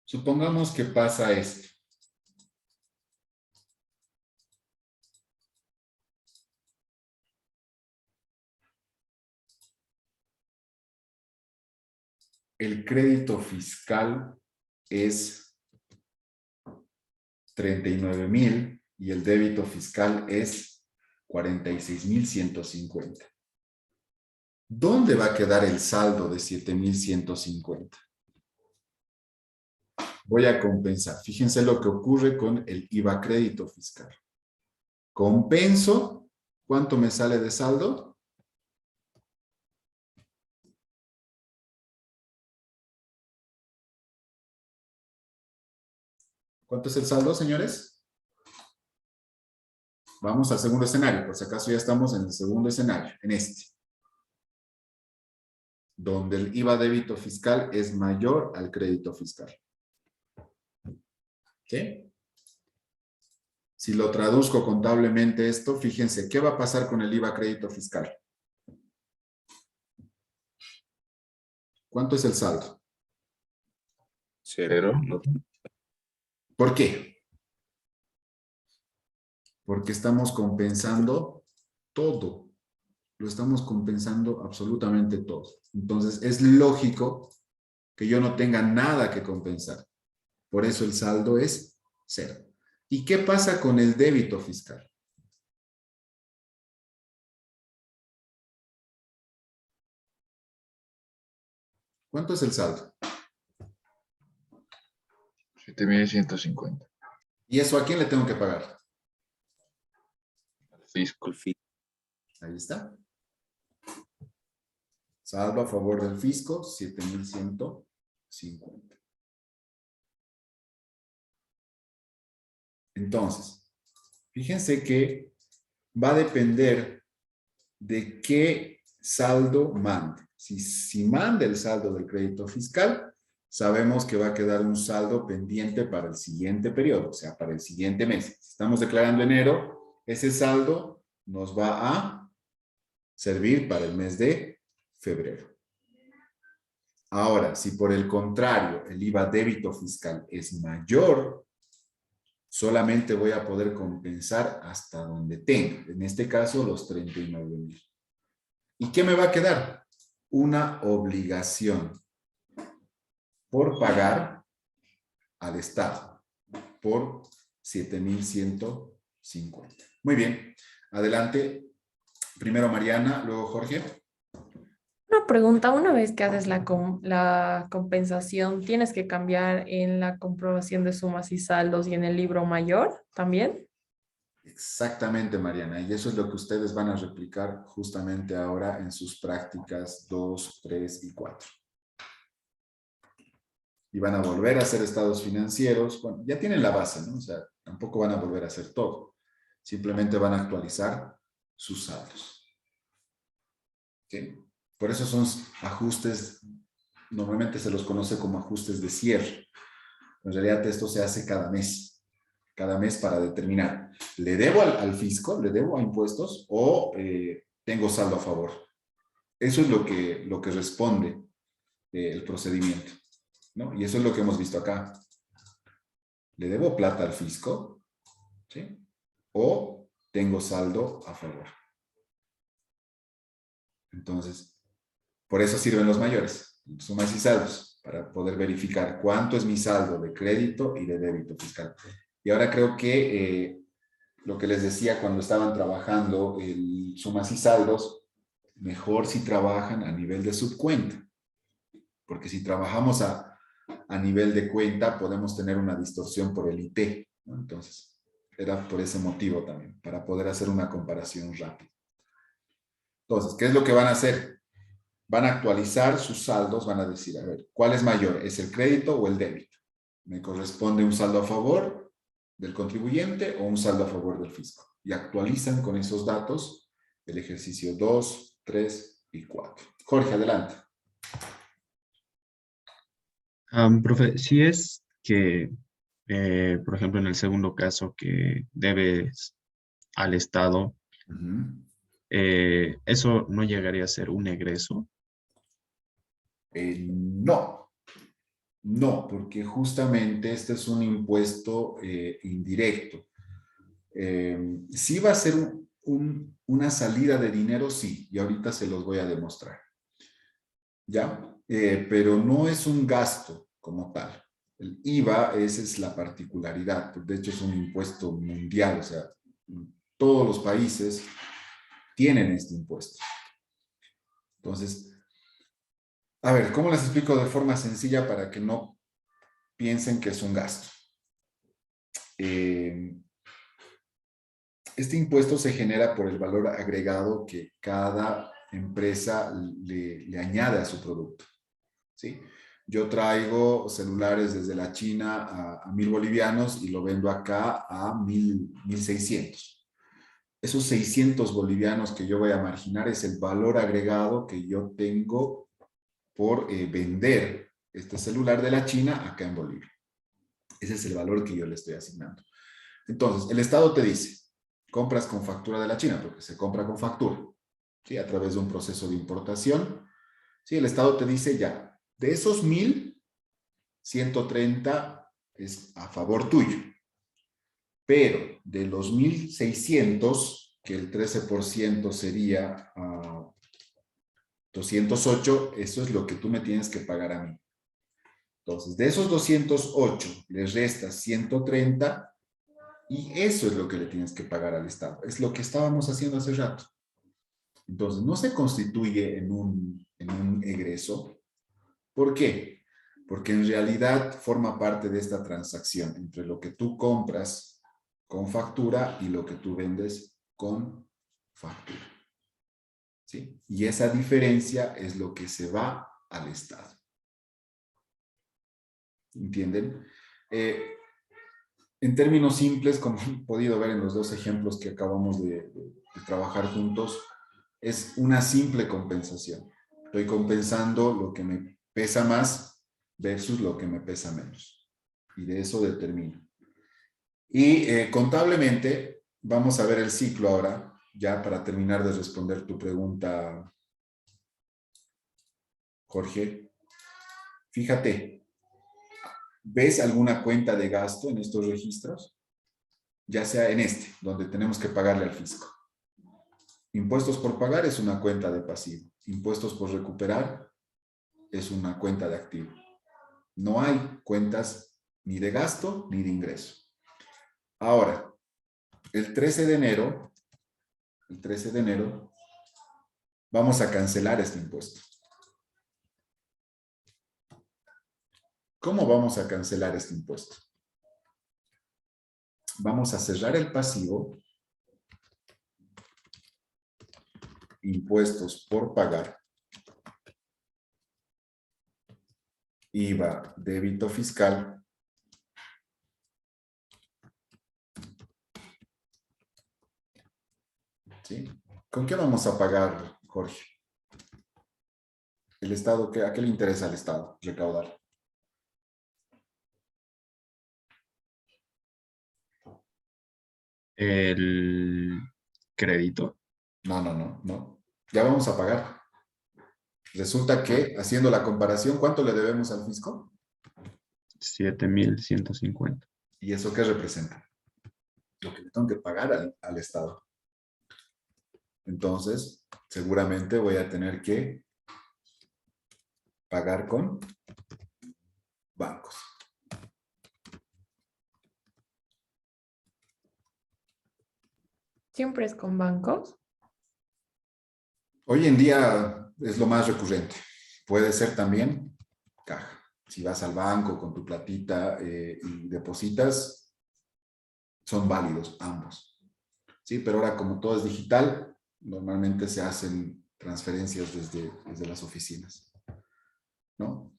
Supongamos que pasa esto. El crédito fiscal es 39,000 y el débito fiscal es 46,150. ¿Dónde va a quedar el saldo de 7,150? Voy a compensar. Fíjense lo que ocurre con el IVA crédito fiscal. Compenso. ¿Cuánto me sale de saldo? ¿Cuánto es el saldo, señores? Vamos al segundo escenario, por si acaso ya estamos en el segundo escenario, en este. Donde el IVA débito fiscal es mayor al crédito fiscal. ¿Ok? Si lo traduzco contablemente esto, fíjense, ¿qué va a pasar con el IVA crédito fiscal? ¿Cuánto es el saldo?
0.
¿Por qué? Porque estamos compensando todo. Lo estamos compensando absolutamente todo. Entonces, es lógico que yo no tenga nada que compensar. Por eso el saldo es 0. ¿Y qué pasa con el débito fiscal? ¿Cuánto es el saldo?
7.150.
¿Y eso a quién le tengo que pagar?
Fisco.
Ahí está. Saldo a favor del fisco, 7,150. Entonces, fíjense que va a depender de qué saldo mande. Si manda el saldo del crédito fiscal, sabemos que va a quedar un saldo pendiente para el siguiente periodo, o sea, para el siguiente mes. Si estamos declarando enero, ese saldo nos va a servir para el mes de febrero. Ahora, si por el contrario el IVA débito fiscal es mayor, solamente voy a poder compensar hasta donde tenga. En este caso, los 39,000. ¿Y qué me va a quedar? Una obligación por pagar al Estado por 7,150. Muy bien. Adelante. Primero Mariana, luego Jorge.
Una pregunta, una vez que haces la compensación, ¿tienes que cambiar en la comprobación de sumas y saldos y en el libro mayor también?
Exactamente, Mariana. Y eso es lo que ustedes van a replicar justamente ahora en sus prácticas 2, 3 y 4. Y van a volver a hacer estados financieros. Bueno, ya tienen la base, ¿no? O sea, tampoco van a volver a hacer todo. Simplemente van a actualizar sus saldos. ¿Sí? Por eso son ajustes, normalmente se los conoce como ajustes de cierre. En realidad esto se hace cada mes para determinar, ¿le debo al fisco, le debo a impuestos o tengo saldo a favor? Eso es lo que responde el procedimiento, ¿no? Y eso es lo que hemos visto acá. ¿Le debo plata al fisco? ¿Sí? ¿O tengo saldo a favor? Entonces, por eso sirven los mayores, sumas y saldos, para poder verificar cuánto es mi saldo de crédito y de débito fiscal. Y ahora creo que lo que les decía cuando estaban trabajando el sumas y saldos, mejor si trabajan a nivel de subcuenta, porque si trabajamos a nivel de cuenta podemos tener una distorsión por el IT, ¿no? Entonces, era por ese motivo también, para poder hacer una comparación rápida. Entonces, ¿qué es lo que van a hacer? Van a actualizar sus saldos, van a decir, a ver, ¿cuál es mayor? ¿Es el crédito o el débito? ¿Me corresponde un saldo a favor del contribuyente o un saldo a favor del fisco? Y actualizan con esos datos el ejercicio 2, 3 y 4. Jorge, adelante.
Profe, si es que, por ejemplo, en el segundo caso que debes al Estado, ¿eso no llegaría a ser un egreso?
No, no, porque justamente este es un impuesto indirecto. Sí va a ser una salida de dinero, sí, y ahorita se los voy a demostrar. ¿Ya? Pero no es un gasto como tal. El IVA, esa es la particularidad, de hecho es un impuesto mundial, o sea, todos los países tienen este impuesto. Entonces, a ver, ¿cómo les explico de forma sencilla para que no piensen que es un gasto? Este impuesto se genera por el valor agregado que cada empresa le añade a su producto, ¿sí? Yo traigo celulares desde la China a 1.000 bolivianos y lo vendo acá a 1.600. Esos 600 bolivianos que yo voy a marginar es el valor agregado que yo tengo por vender este celular de la China acá en Bolivia. Ese es el valor que yo le estoy asignando. Entonces, el Estado te dice, compras con factura de la China, porque se compra con factura, ¿sí? A través de un proceso de importación. ¿Sí? El Estado te dice ya, de esos 1.130 es a favor tuyo. Pero de los 1.600, que el 13% sería 208, eso es lo que tú me tienes que pagar a mí. Entonces, de esos 208, les restas 130 y eso es lo que le tienes que pagar al Estado. Es lo que estábamos haciendo hace rato. Entonces, no se constituye en un egreso. ¿Por qué? Porque en realidad forma parte de esta transacción entre lo que tú compras con factura y lo que tú vendes con factura. ¿Sí? Y esa diferencia es lo que se va al Estado. ¿Entienden? En términos simples, como han podido ver en los dos ejemplos que acabamos de trabajar juntos, es una simple compensación. Estoy compensando lo que me pesa más versus lo que me pesa menos. Y de eso determino. Y contablemente, vamos a ver el ciclo ahora, ya para terminar de responder tu pregunta, Jorge. Fíjate, ¿ves alguna cuenta de gasto en estos registros? Ya sea en este, donde tenemos que pagarle al fisco. Impuestos por pagar es una cuenta de pasivo. Impuestos por recuperar es una cuenta de activo. No hay cuentas ni de gasto ni de ingreso. Ahora, el 13 de enero, vamos a cancelar este impuesto. ¿Cómo vamos a cancelar este impuesto? Vamos a cerrar el pasivo, impuestos por pagar, IVA, débito fiscal, ¿sí? ¿Con qué vamos a pagar, Jorge? ¿El Estado, a qué le interesa al Estado recaudar?
El crédito.
No. Ya vamos a pagar. Resulta que, haciendo la comparación, ¿cuánto le debemos al fisco?
7.150.
¿Y eso qué representa? Lo que le tengo que pagar al Estado. Entonces, seguramente voy a tener que pagar con bancos.
Siempre es con bancos.
Hoy en día es lo más recurrente. Puede ser también caja. Si vas al banco con tu platita y depositas, son válidos ambos. ¿Sí? Pero ahora como todo es digital, normalmente se hacen transferencias desde las oficinas, ¿no?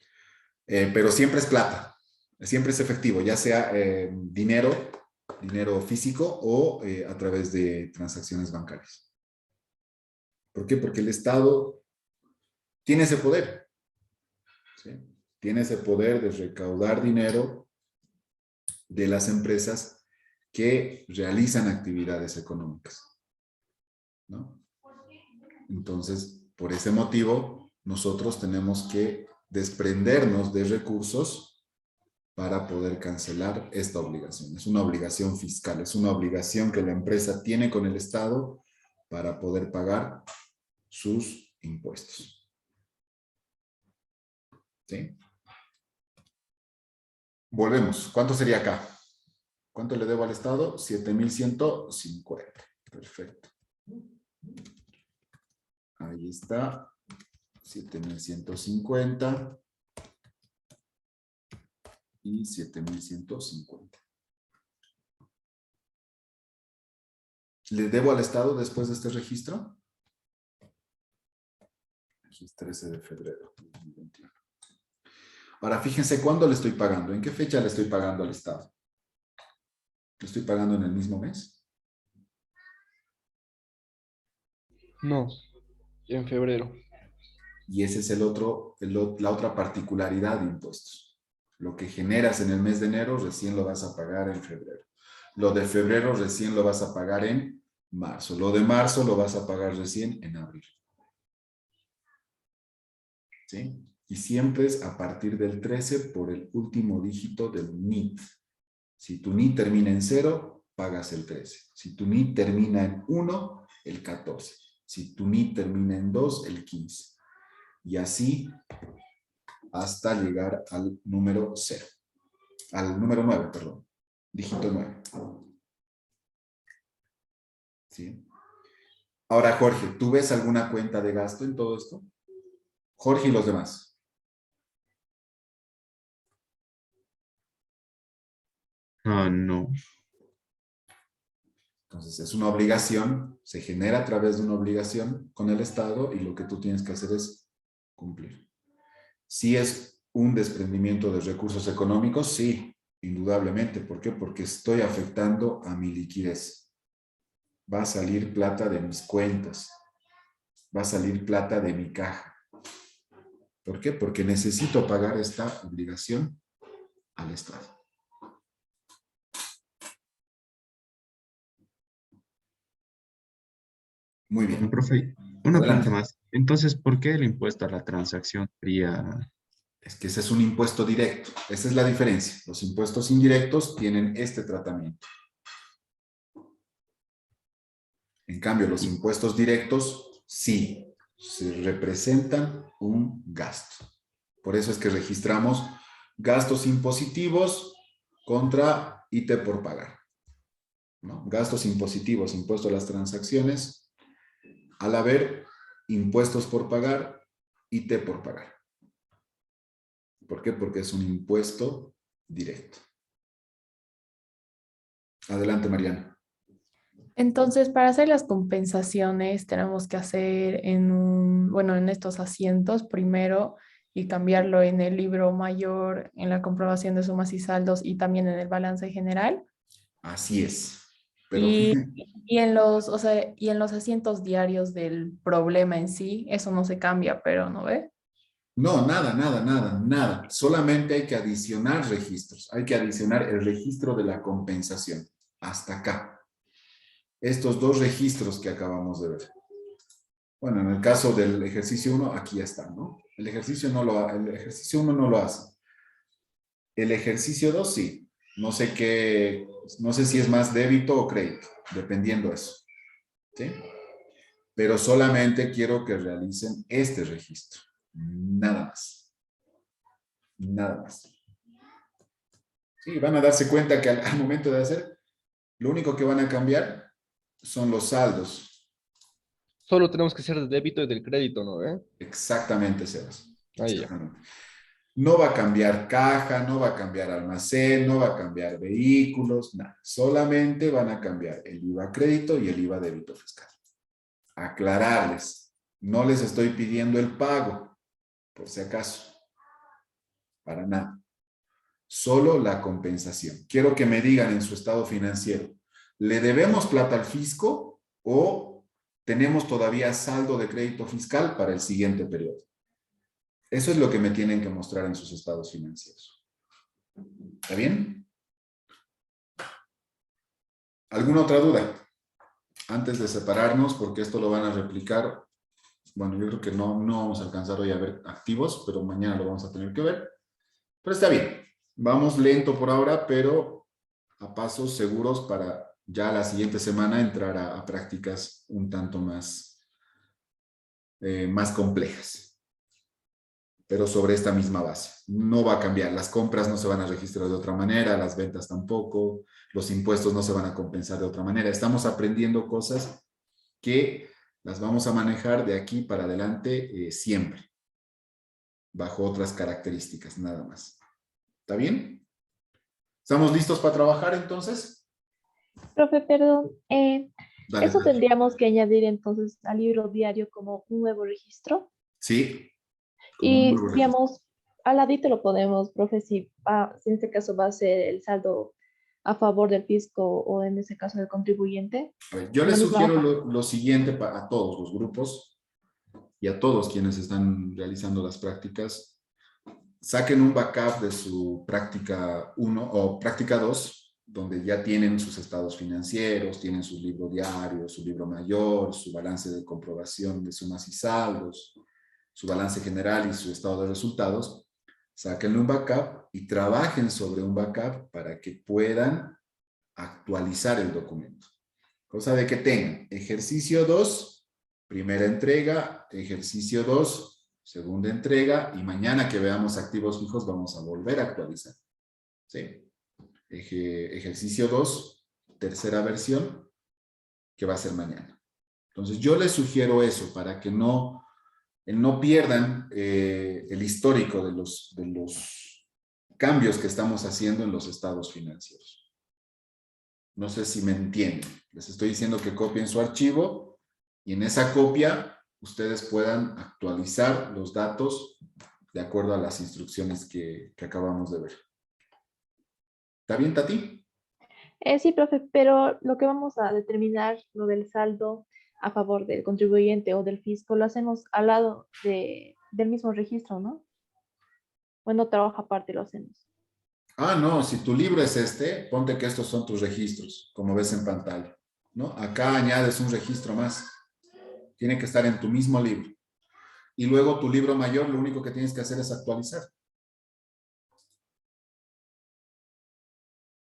Pero siempre es plata, siempre es efectivo, ya sea dinero físico o a través de transacciones bancarias. ¿Por qué? Porque el Estado tiene ese poder, ¿sí? Tiene ese poder de recaudar dinero de las empresas que realizan actividades económicas, ¿no? Entonces, por ese motivo, nosotros tenemos que desprendernos de recursos para poder cancelar esta obligación. Es una obligación fiscal, es una obligación que la empresa tiene con el Estado para poder pagar sus impuestos. ¿Sí? Volvemos. ¿Cuánto sería acá? ¿Cuánto le debo al Estado? 7.150. Perfecto. Ahí está. 7.150 y 7.150. ¿Le debo al Estado después de este registro? Aquí es 13 de febrero de 2021. Ahora, fíjense cuándo le estoy pagando. ¿En qué fecha le estoy pagando al Estado? ¿Le estoy pagando en el mismo mes?
No, en febrero.
Y ese es la otra particularidad de impuestos. Lo que generas en el mes de enero recién lo vas a pagar en febrero. Lo de febrero recién lo vas a pagar en marzo. Lo de marzo lo vas a pagar recién en abril. ¿Sí? Y siempre es a partir del 13 por el último dígito del NIT. Si tu NIT termina en 0, pagas el 13. Si tu NIT termina en 1, el 14. Si tu NIT termina en 2, el 15. Y así hasta llegar al número 0. Al número 9, perdón. Dígito 9. ¿Sí? Ahora, Jorge, ¿tú ves alguna cuenta de gasto en todo esto? Jorge y los demás.
No.
Entonces, es una obligación, se genera a través de una obligación con el Estado y lo que tú tienes que hacer es cumplir. Si es un desprendimiento de recursos económicos, sí, indudablemente. ¿Por qué? Porque estoy afectando a mi liquidez. Va a salir plata de mis cuentas. Va a salir plata de mi caja. ¿Por qué? Porque necesito pagar esta obligación al Estado. Muy bien.
Profe, una
Adelante.
pregunta más. Entonces, ¿por qué el impuesto a la transacción sería...
Es que ese es un impuesto directo. Esa es la diferencia. Los impuestos indirectos tienen este tratamiento. En cambio, los impuestos directos sí se representan un gasto. Por eso es que registramos gastos impositivos contra IT por pagar, ¿no? Gastos impositivos, impuesto a las transacciones, al haber impuestos por pagar, IT por pagar. ¿Por qué? Porque es un impuesto directo. Adelante, Mariana.
Entonces, para hacer las compensaciones, tenemos que hacer en estos asientos primero y cambiarlo en el libro mayor, en la comprobación de sumas y saldos y también en el balance general.
Así es. Pero
Y en los, o sea, y en los asientos diarios del problema en sí, eso no se cambia, pero ¿no ve?
no, nada. Solamente hay que adicionar registros. Hay que adicionar el registro de la compensación. Hasta acá. Estos dos registros que acabamos de ver. Bueno, en el caso del ejercicio 1, aquí ya está, ¿no? El ejercicio 1 no lo hace. El ejercicio 2 sí. No sé si es más débito o crédito, dependiendo eso. ¿Sí? pero solamente quiero que realicen este registro. Nada más. Nada más. Sí, van a darse cuenta que al momento de hacer, lo único que van a cambiar son los saldos.
Solo tenemos que hacer del débito y del crédito, ¿no?
Exactamente, Sebas.
Ahí ya.
Exactamente. No va a cambiar caja, no va a cambiar almacén, no va a cambiar vehículos, nada. Solamente van a cambiar el IVA crédito y el IVA débito fiscal. Aclararles, no les estoy pidiendo el pago, por si acaso. Para nada. Solo la compensación. Quiero que me digan en su estado financiero, ¿le debemos plata al fisco o tenemos todavía saldo de crédito fiscal para el siguiente periodo? Eso es lo que me tienen que mostrar en sus estados financieros. ¿Está bien? ¿Alguna otra duda? Antes de separarnos, porque esto lo van a replicar. Bueno, yo creo que no vamos a alcanzar hoy a ver activos, pero mañana lo vamos a tener que ver. Pero está bien. Vamos lento por ahora, pero a pasos seguros para ya la siguiente semana entrar a prácticas un tanto más complejas. Pero sobre esta misma base. No va a cambiar. Las compras no se van a registrar de otra manera, las ventas tampoco, los impuestos no se van a compensar de otra manera. Estamos aprendiendo cosas que las vamos a manejar de aquí para adelante siempre, bajo otras características, nada más. ¿Está bien? ¿Estamos listos para trabajar entonces?
Profe, perdón.
Dale,
¿Eso
dale.
tendríamos que añadir entonces al libro diario como un nuevo registro?
Sí. Como un
Y,
nuevo registro.
digamos, al ladito lo podemos, profe, si en este caso va a ser el saldo a favor del fisco o en este caso del contribuyente.
A ver, yo
La
les
misma
sugiero
hoja.
lo siguiente a todos los grupos y a todos quienes están realizando las prácticas. Saquen un backup de su práctica 1 o práctica 2, donde ya tienen sus estados financieros, tienen su libro diario, su libro mayor, su balance de comprobación de sumas y saldos, su balance general y su estado de resultados. Sáquenle un backup y trabajen sobre un backup para que puedan actualizar el documento. Cosa de que tengan ejercicio 2, primera entrega, ejercicio 2, segunda entrega, y mañana que veamos activos fijos vamos a volver a actualizar. ¿Sí? Ejercicio 2, tercera versión, que va a ser mañana. Entonces yo les sugiero eso para que no pierdan el histórico de los cambios que estamos haciendo en los estados financieros. No sé si me entienden. Les estoy diciendo que copien su archivo y en esa copia ustedes puedan actualizar los datos de acuerdo a las instrucciones que acabamos de ver. ¿Está bien, Tati?
Sí, profe, pero lo que vamos a determinar, lo del saldo a favor del contribuyente o del fisco, lo hacemos al lado del mismo registro, ¿no? Bueno, trabajo aparte lo hacemos.
Ah, no, si tu libro es este, ponte que estos son tus registros, como ves en pantalla, ¿no? Acá añades un registro más. Tiene que estar en tu mismo libro. Y luego tu libro mayor, lo único que tienes que hacer es actualizar.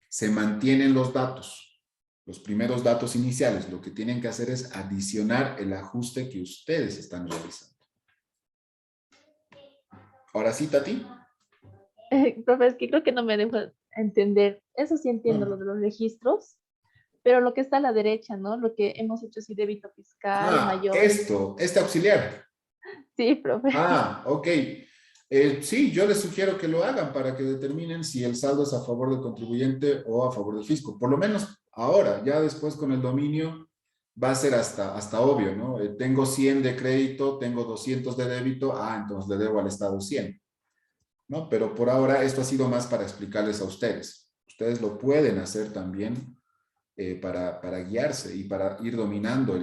Se mantienen los datos, los primeros datos iniciales. Lo que tienen que hacer es adicionar el ajuste que ustedes están realizando. Ahora sí, Tati.
Profe, es que creo que no me dejo entender. Eso sí entiendo lo de los registros, pero lo que está a la derecha, ¿no? Lo que hemos hecho así, débito fiscal, mayor.
Este auxiliar.
Sí, profe.
Ah, ok. Sí, yo les sugiero que lo hagan para que determinen si el saldo es a favor del contribuyente o a favor del fisco. Por lo menos ahora, ya después con el dominio va a ser hasta obvio, ¿no? Tengo 100 de crédito, tengo 200 de débito, entonces le debo al Estado 100, ¿no? Pero por ahora esto ha sido más para explicarles a ustedes. Ustedes lo pueden hacer también para guiarse y para ir dominando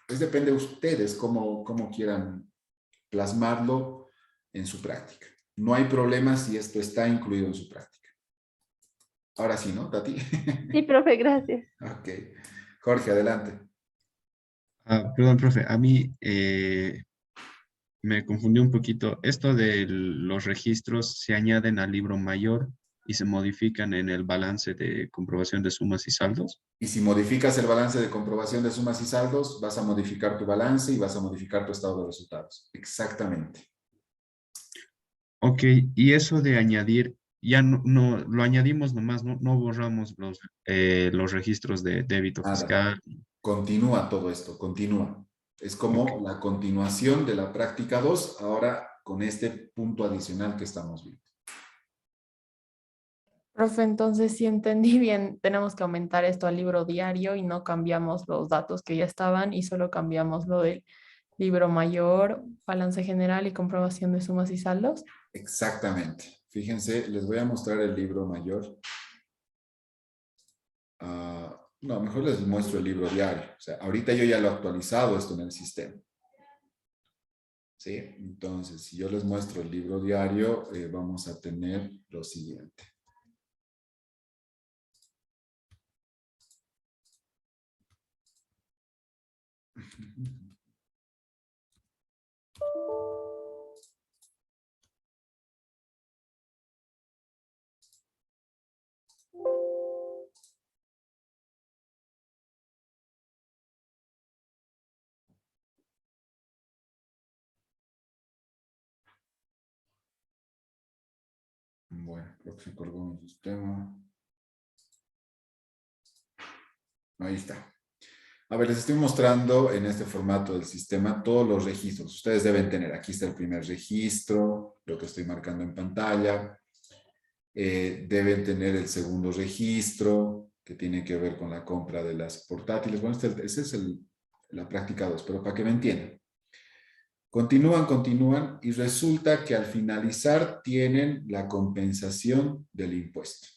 pues depende de ustedes cómo quieran plasmarlo en su práctica. No hay problema si esto está incluido en su práctica. Ahora sí, ¿no, Tati?
Sí, profe, gracias.
Ok. Jorge, adelante.
Perdón, profe, a mí me confundió un poquito. Esto de los registros se añaden al libro mayor y se modifican en el balance de comprobación de sumas y saldos.
Y si modificas el balance de comprobación de sumas y saldos, vas a modificar tu balance y vas a modificar tu estado de resultados. Exactamente.
Ok, y eso de añadir, ya no lo añadimos nomás, no borramos los registros de débito
Nada.
fiscal.
Continúa todo esto, continúa. Es como la continuación de la práctica 2, ahora con este punto adicional que estamos viendo.
Profe, entonces si entendí bien, tenemos que aumentar esto al libro diario y no cambiamos los datos que ya estaban y solo cambiamos lo del libro mayor, balance general y comprobación de sumas y saldos.
Exactamente. Fíjense, les voy a mostrar el libro mayor. No, mejor les muestro el libro diario. O sea, ahorita yo ya lo he actualizado esto en el sistema. ¿Sí? Entonces, si yo les muestro el libro diario, vamos a tener lo siguiente. Bueno, creo que se colgó mi sistema. Ahí está. A ver, les estoy mostrando en este formato del sistema todos los registros. Ustedes deben tener, aquí está el primer registro, lo que estoy marcando en pantalla. Deben tener el segundo registro, que tiene que ver con la compra de las portátiles. Bueno, esa es la práctica 2, pero para que me entiendan. Continúan y resulta que al finalizar tienen la compensación del impuesto.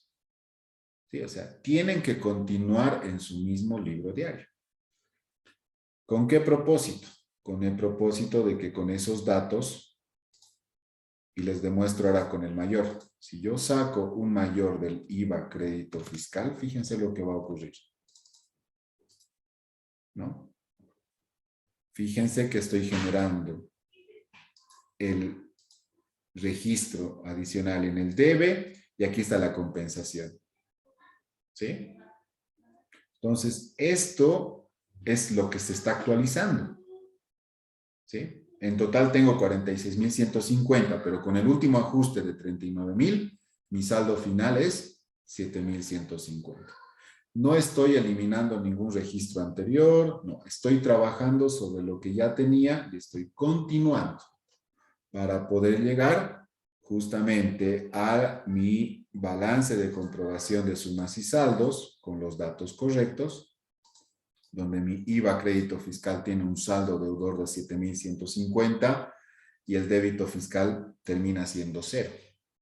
¿Sí? O sea, tienen que continuar en su mismo libro diario. ¿Con qué propósito? Con el propósito de que con esos datos, y les demuestro ahora con el mayor, si yo saco un mayor del IVA crédito fiscal, fíjense lo que va a ocurrir. ¿No? Fíjense que estoy generando el registro adicional en el debe y aquí está la compensación. ¿Sí? Entonces, esto es lo que se está actualizando. ¿Sí? En total tengo 46,150, pero con el último ajuste de 39,000, mi saldo final es 7,150. No estoy eliminando ningún registro anterior, no, estoy trabajando sobre lo que ya tenía y estoy continuando para poder llegar justamente a mi balance de comprobación de sumas y saldos con los datos correctos, donde mi IVA crédito fiscal tiene un saldo deudor de 7,150 y el débito fiscal termina siendo 0.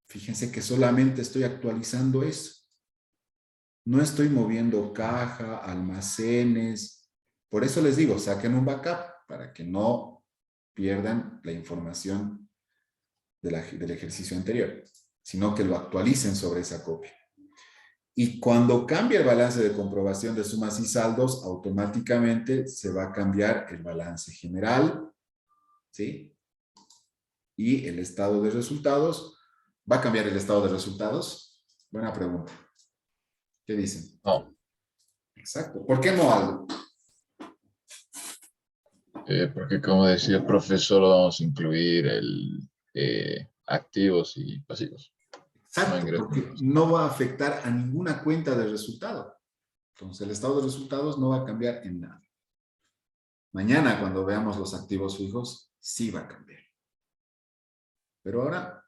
Fíjense que solamente estoy actualizando eso. No estoy moviendo caja, almacenes. Por eso les digo, saquen un backup para que no pierdan la información del ejercicio anterior, sino que lo actualicen sobre esa copia. Y cuando cambie el balance de comprobación de sumas y saldos, automáticamente se va a cambiar el balance general, ¿sí? Y el estado de resultados. ¿Va a cambiar el estado de resultados? Buena pregunta. ¿Qué dicen?
No.
Exacto. ¿Por qué no algo?
Porque como decía el profesor, vamos a incluir activos y pasivos.
Exacto, porque no va a afectar a ninguna cuenta de resultado. Entonces, el estado de resultados no va a cambiar en nada. Mañana, cuando veamos los activos fijos, sí va a cambiar. Pero ahora,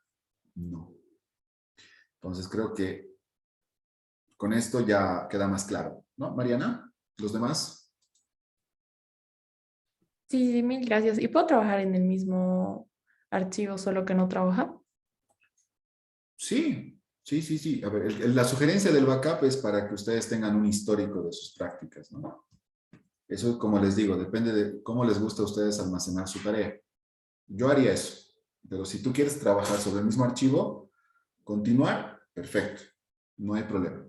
no. Entonces, creo que con esto ya queda más claro. ¿No, Mariana? ¿Los demás?
Sí, mil gracias. ¿Y puedo trabajar en el mismo archivo, solo que no trabaja?
Sí. A ver, la sugerencia del backup es para que ustedes tengan un histórico de sus prácticas, ¿no? Eso, como les digo, depende de cómo les gusta a ustedes almacenar su tarea. Yo haría eso. Pero si tú quieres trabajar sobre el mismo archivo, continuar, perfecto. No hay problema.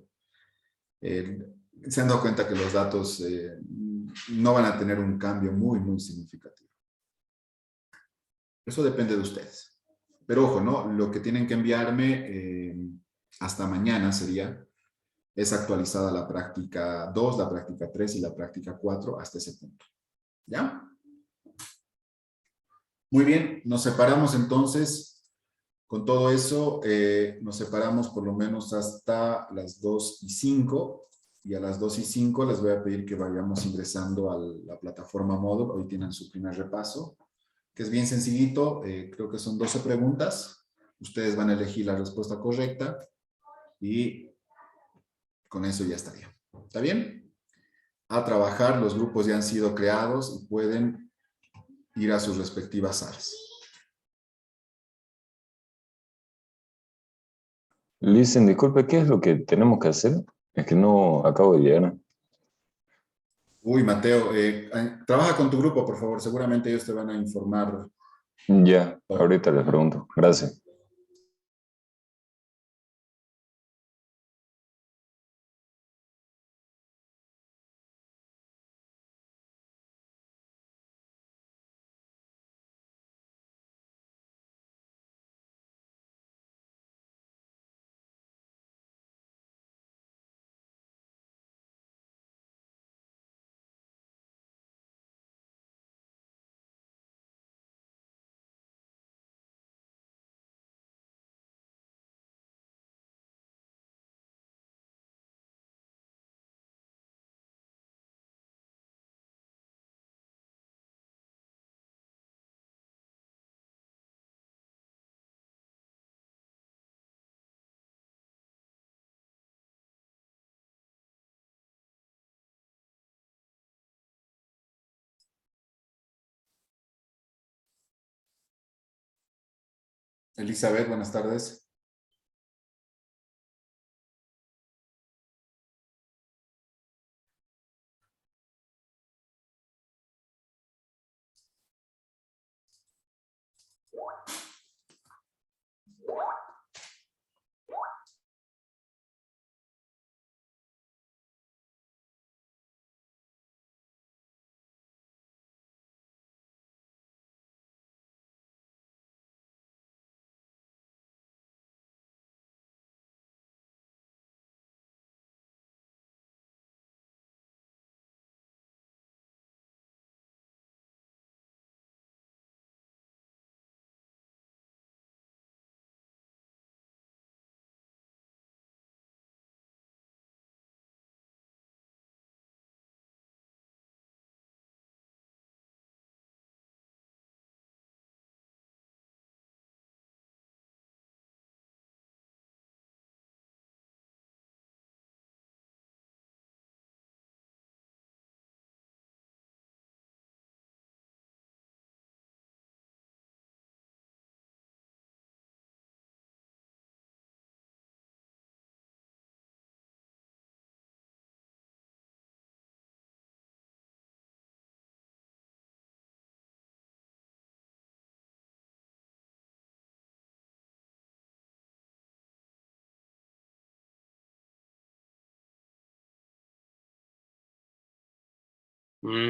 Se han dado cuenta que los datos no van a tener un cambio muy, muy significativo. Eso depende de ustedes. Pero ojo, ¿no? Lo que tienen que enviarme hasta mañana sería, es actualizada la práctica 2, la práctica 3 y la práctica 4 hasta ese punto. ¿Ya? Muy bien, nos separamos entonces. Con todo eso, nos separamos por lo menos hasta las 2:05. Y a las 2:05 les voy a pedir que vayamos ingresando a la plataforma Moodle. Hoy tienen su primer repaso, que es bien sencillito. Creo que son 12 preguntas. Ustedes van a elegir la respuesta correcta y con eso ya estaría. ¿Está bien? A trabajar, los grupos ya han sido creados y pueden ir a sus respectivas salas.
Listen, disculpe, ¿qué es lo que tenemos que hacer? Es que no acabo de llegar.
Uy, Mateo, trabaja con tu grupo, por favor. Seguramente ellos te van a informar.
Ya, ahorita les pregunto. Gracias.
Elizabeth, buenas tardes.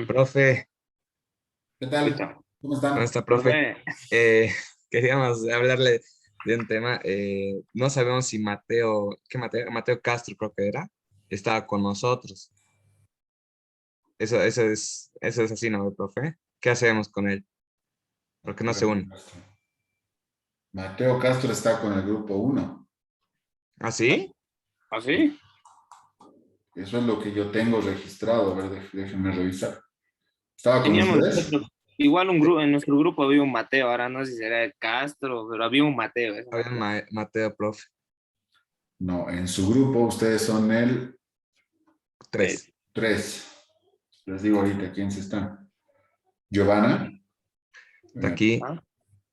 Profe,
¿Qué tal? ¿Cómo están?
¿cómo está, profe? Queríamos hablarle de un tema. No sabemos si Mateo, ¿qué Mateo? Mateo Castro creo que era, estaba con nosotros. Eso es así, ¿no, profe? ¿Qué hacemos con él? Porque no se une.
Mateo Castro está con el grupo 1.
¿Ah, sí?
¿Ah, sí?
Eso es lo que yo tengo registrado. A ver, déjenme revisar. ¿Estaba con
Teníamos
ustedes?
nosotros, igual un grupo, en nuestro grupo había un Mateo, ahora no sé si será el Castro, pero había un Mateo.
Había un Mateo, profe.
No, en su grupo ustedes son el
3.
3. Les digo ahorita quiénes están. Giovanna.
Está aquí.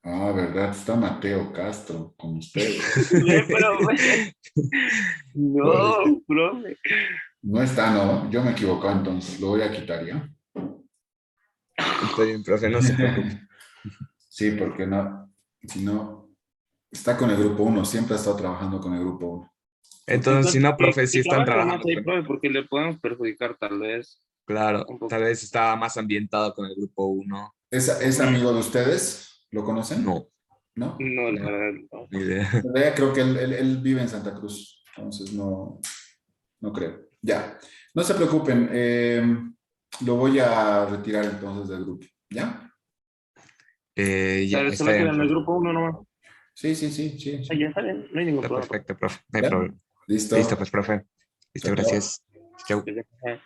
Ah, verdad, está Mateo Castro con ustedes.
No, profe.
No está, no. Yo me equivoco, entonces lo voy a quitar ya.
Está bien, profe, no se preocupe.
Sí, porque no, si no, está con el grupo 1, siempre ha estado trabajando con el grupo 1.
Entonces, si no, profe, sí están
trabajando
trabajando.
más ahí, profe, porque le podemos perjudicar tal vez.
Claro, tal vez estaba más ambientado con el grupo 1.
¿Es amigo de ustedes? ¿Lo conocen?
No.
¿No?
No, la verdad, no.
Ni idea.
En realidad creo que él vive en Santa Cruz, entonces no, no creo. Ya, no se preocupen, lo voy a retirar entonces del grupo, ¿ya?
Ya
Se
está
meten
bien,
en el
profe.
grupo uno nomás.
Sí, sí, sí, sí,
Ah,
sí.
ya salen, no hay ningún
Está
problema.
perfecto, profe. No hay
¿Ya?
problema.
Listo.
Listo, pues, profe. Listo,
Chao, chao.
gracias. Chau.
Ya.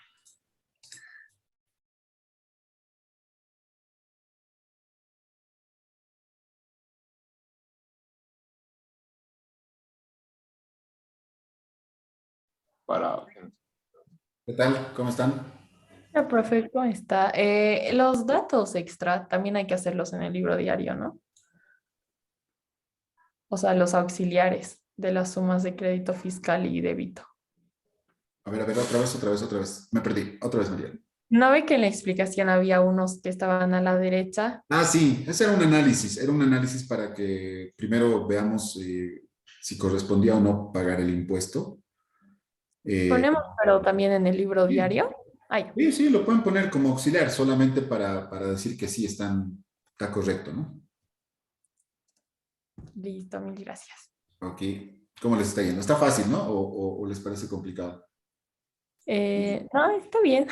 Para...
¿Qué tal? ¿Cómo están?
Ya, profe, ¿cómo está? Los datos extra también hay que hacerlos en el libro diario, ¿no? O sea, los auxiliares de las sumas de crédito fiscal y débito.
A ver, otra vez. Me perdí. Otra vez, María.
¿No ve que en la explicación había unos que estaban a la derecha?
Ah, sí, ese era un análisis para que primero veamos si correspondía o no pagar el impuesto. Eh,
Ponemos, pero también en el libro diario. Ay,
sí, sí, lo pueden poner como auxiliar, solamente para decir que sí está correcto, ¿no?
listo, mil gracias.
Ok, ¿cómo les está yendo? Está fácil, ¿no? ¿O les parece complicado?
No, está bien.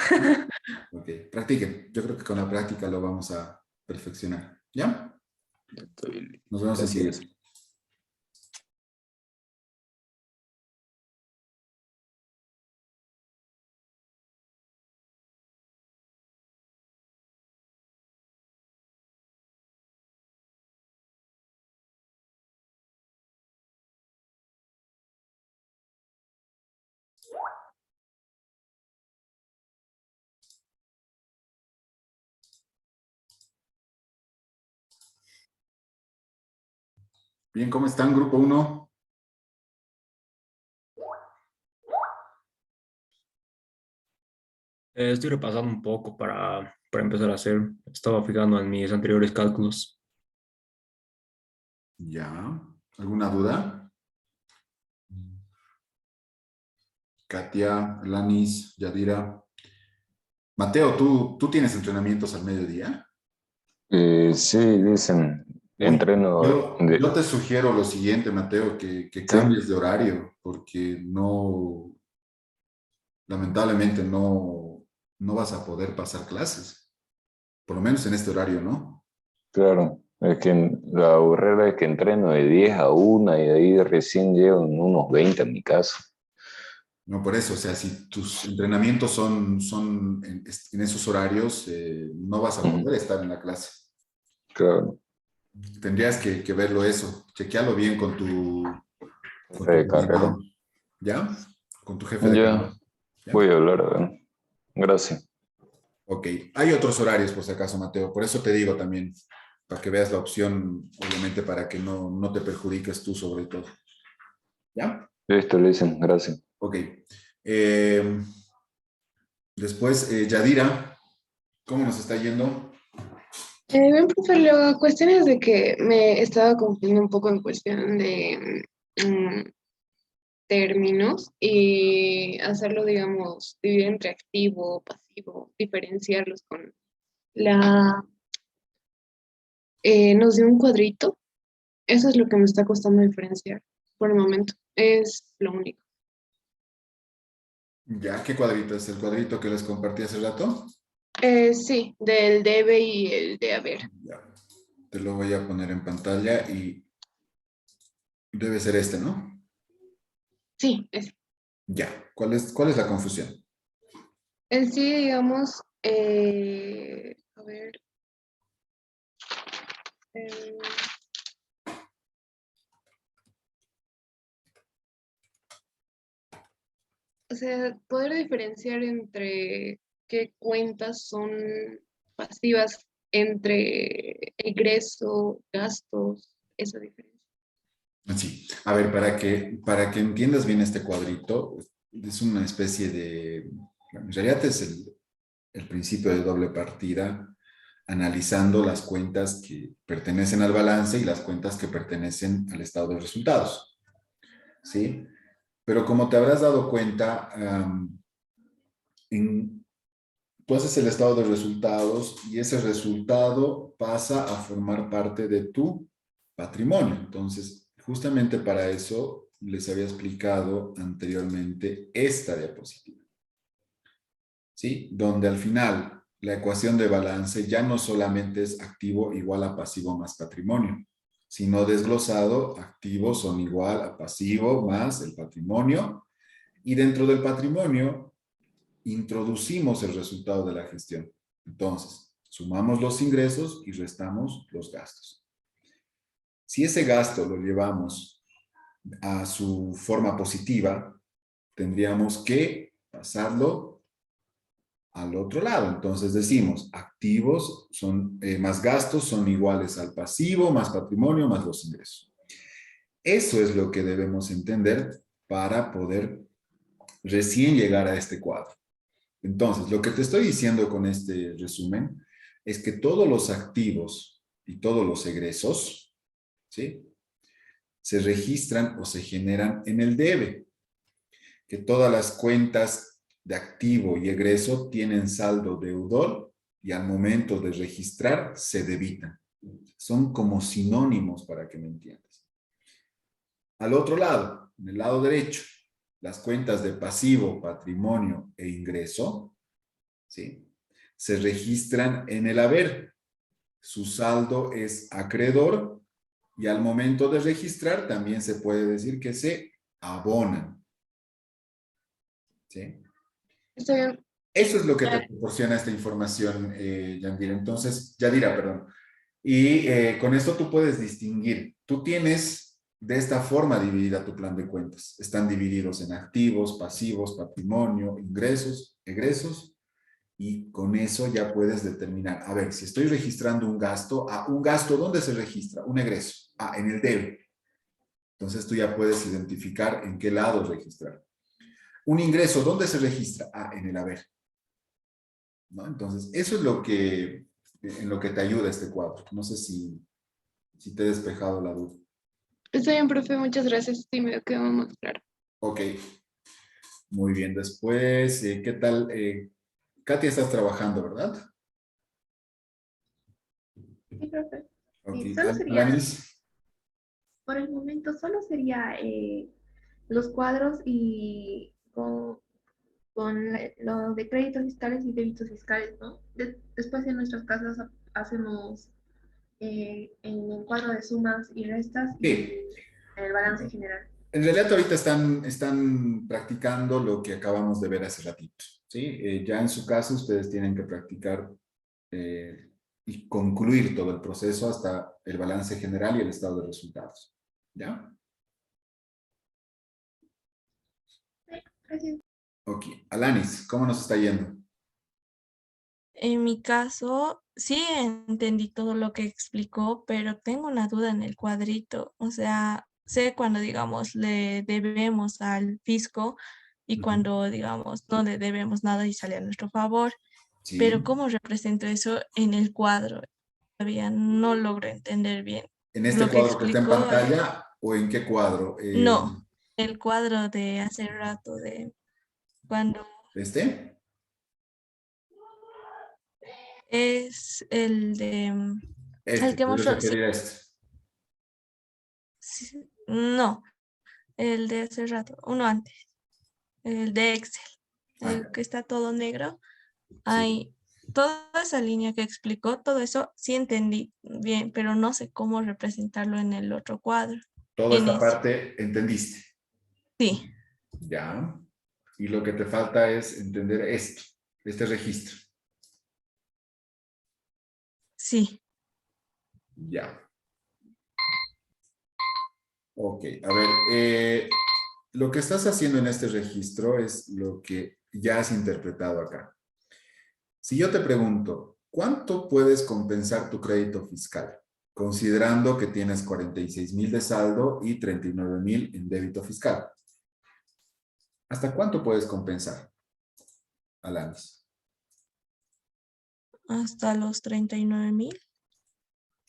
Ok, practiquen. Yo creo que con la práctica lo vamos a perfeccionar. ¿Ya?
Estoy...
Nos vemos enseguida.
Gracias.
Bien, ¿cómo están, grupo uno?
Estoy repasando un poco para empezar a hacer. Estaba fijando en mis anteriores cálculos.
Ya. ¿Alguna duda? Katia, Lanis, Yadira. Mateo, ¿tú tienes entrenamientos al mediodía?
Sí, dicen,
Uy,
entreno de...
yo te sugiero lo siguiente, Mateo, que
Sí,
cambies de horario, porque no, lamentablemente no vas a poder pasar clases, por lo menos en este horario, ¿no?
claro. Es que la aburrera es que entreno de 10 a 1 y de ahí recién llego en unos 20 a mi casa.
No, por eso, o sea, si tus entrenamientos son en esos horarios, no vas a
Ujú,
poder estar en la clase.
claro,
Tendrías que verlo eso, chequearlo bien con
jefe
tu
de carrera.
coordinador, ¿ya? Con tu jefe de
Ya,
carrera, ¿ya?
voy a hablar, a ver. Gracias.
Ok, hay otros horarios por si acaso, Mateo, por eso te digo también, para que veas la opción, obviamente para que no te perjudiques tú sobre todo, ¿ya?
Listo, le dicen, gracias.
Ok. Eh, Después, Yadira, ¿cómo nos está yendo?
Bien, profe, la cuestión es de que me estaba confundiendo un poco en cuestión de términos y hacerlo, digamos, dividir entre activo, pasivo, diferenciarlos con la... nos dio un cuadrito. Eso es lo que me está costando diferenciar por el momento. Es lo único.
¿Ya? ¿Qué cuadrito es? ¿El cuadrito que les compartí hace rato?
Sí, del debe y el de haber.
Ya. Te lo voy a poner en pantalla y debe ser este, ¿no?
Sí, es.
Ya. ¿Cuál es la confusión?
En sí, digamos, a ver. eh, o sea, poder diferenciar entre qué cuentas son pasivas entre ingreso, gastos, esa diferencia.
Sí. A ver, para que entiendas bien este cuadrito, es una especie de... En realidad es el principio de doble partida, analizando las cuentas que pertenecen al balance y las cuentas que pertenecen al estado de resultados. ¿Sí? Pero como te habrás dado cuenta, tú haces el estado de resultados y ese resultado pasa a formar parte de tu patrimonio. Entonces, justamente para eso les había explicado anteriormente esta diapositiva. ¿Sí? Donde al final la ecuación de balance ya no solamente es activo igual a pasivo más patrimonio, sino desglosado, activos son igual a pasivo más el patrimonio, y dentro del patrimonio introducimos el resultado de la gestión. Entonces, sumamos los ingresos y restamos los gastos. Si ese gasto lo llevamos a su forma positiva, tendríamos que pasarlo al otro lado. Entonces decimos, activos son, más gastos son iguales al pasivo, más patrimonio, más los ingresos. Eso es lo que debemos entender para poder recién llegar a este cuadro. Entonces, lo que te estoy diciendo con este resumen es que todos los activos y todos los egresos, ¿sí?, se registran o se generan en el debe. Que todas las cuentas de activo y egreso tienen saldo deudor y al momento de registrar se debitan. Son como sinónimos para que me entiendas. Al otro lado, en el lado derecho, las cuentas de pasivo, patrimonio e ingreso, ¿sí?, se registran en el haber. Su saldo es acreedor y al momento de registrar también se puede decir que se abonan. ¿Sí?
Está bien.
Eso es lo que te proporciona esta información, Yadira, perdón. Y con esto tú puedes distinguir. Tú tienes de esta forma dividida tu plan de cuentas. Están divididos en activos, pasivos, patrimonio, ingresos, egresos. Y con eso ya puedes determinar, a ver, si estoy registrando un gasto, ¿dónde se registra? Un egreso. En el debe. Entonces tú ya puedes identificar en qué lado registrar. Un ingreso, ¿dónde se registra? En el haber. ¿No? Entonces, eso es en lo que te ayuda este cuadro. No sé si te he despejado la duda.
Está bien, profe, muchas gracias. Sí, me quedó más claro.
Ok. Muy bien. Después, ¿qué tal? Katia, estás trabajando, ¿verdad?
Sí, profe.
Ok.
Sí, solo sería,
Alanis.
por el momento, solo sería los cuadros y lo de créditos fiscales y débitos fiscales, ¿no? Después en nuestras casas hacemos en el cuadro de sumas y restas y
Sí.
en el balance general.
En realidad ahorita están practicando lo que acabamos de ver hace ratito, ¿sí? Ya en su caso ustedes tienen que practicar y concluir todo el proceso hasta el balance general y el estado de resultados. ¿Ya?
Gracias.
Ok. Alanis, ¿cómo nos está yendo?
En mi caso, sí entendí todo lo que explicó, pero tengo una duda en el cuadrito. O sea, sé cuando, digamos, le debemos al fisco y cuando, digamos, no le debemos nada y sale a nuestro favor.
Sí.
Pero ¿cómo represento eso en el cuadro? Todavía no logro entender bien.
¿En este
Lo que
cuadro que está en
explicó,
pantalla o en qué cuadro?
no, el cuadro de hace rato, de cuando
¿Este?
es el de, el
Este,
que
te debes
mostró, sí,
referir a este.
sí, no, el de hace rato, uno antes, el de Excel, el que está todo negro. Hay toda esa línea que explicó, todo eso sí entendí bien, pero no sé cómo representarlo en el otro cuadro.
Toda
En
esta
ese,
parte, ¿entendiste?
sí,
Ya. Y lo que te falta es entender este registro.
sí.
Ya. Ok, a ver, lo que estás haciendo en este registro es lo que ya has interpretado acá. Si yo te pregunto, ¿cuánto puedes compensar tu crédito fiscal? Considerando que tienes 46,000 de saldo y 39,000 en débito fiscal. ¿Hasta cuánto puedes compensar, Alanis?
Hasta los 39,000.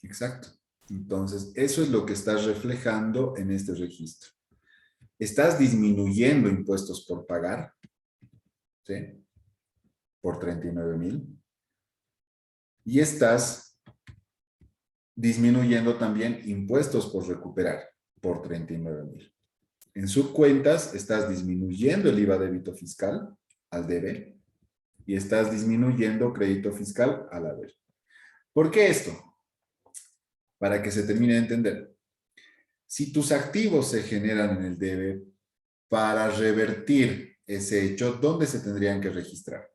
Exacto. Entonces, eso es lo que estás reflejando en este registro. Estás disminuyendo impuestos por pagar, ¿sí? Por 39,000. Y estás disminuyendo también impuestos por recuperar por 39,000. En subcuentas estás disminuyendo el IVA débito fiscal al deber y estás disminuyendo crédito fiscal al haber. ¿Por qué esto? Para que se termine de entender. Si tus activos se generan en el debe, para revertir ese hecho, ¿dónde se tendrían que registrar?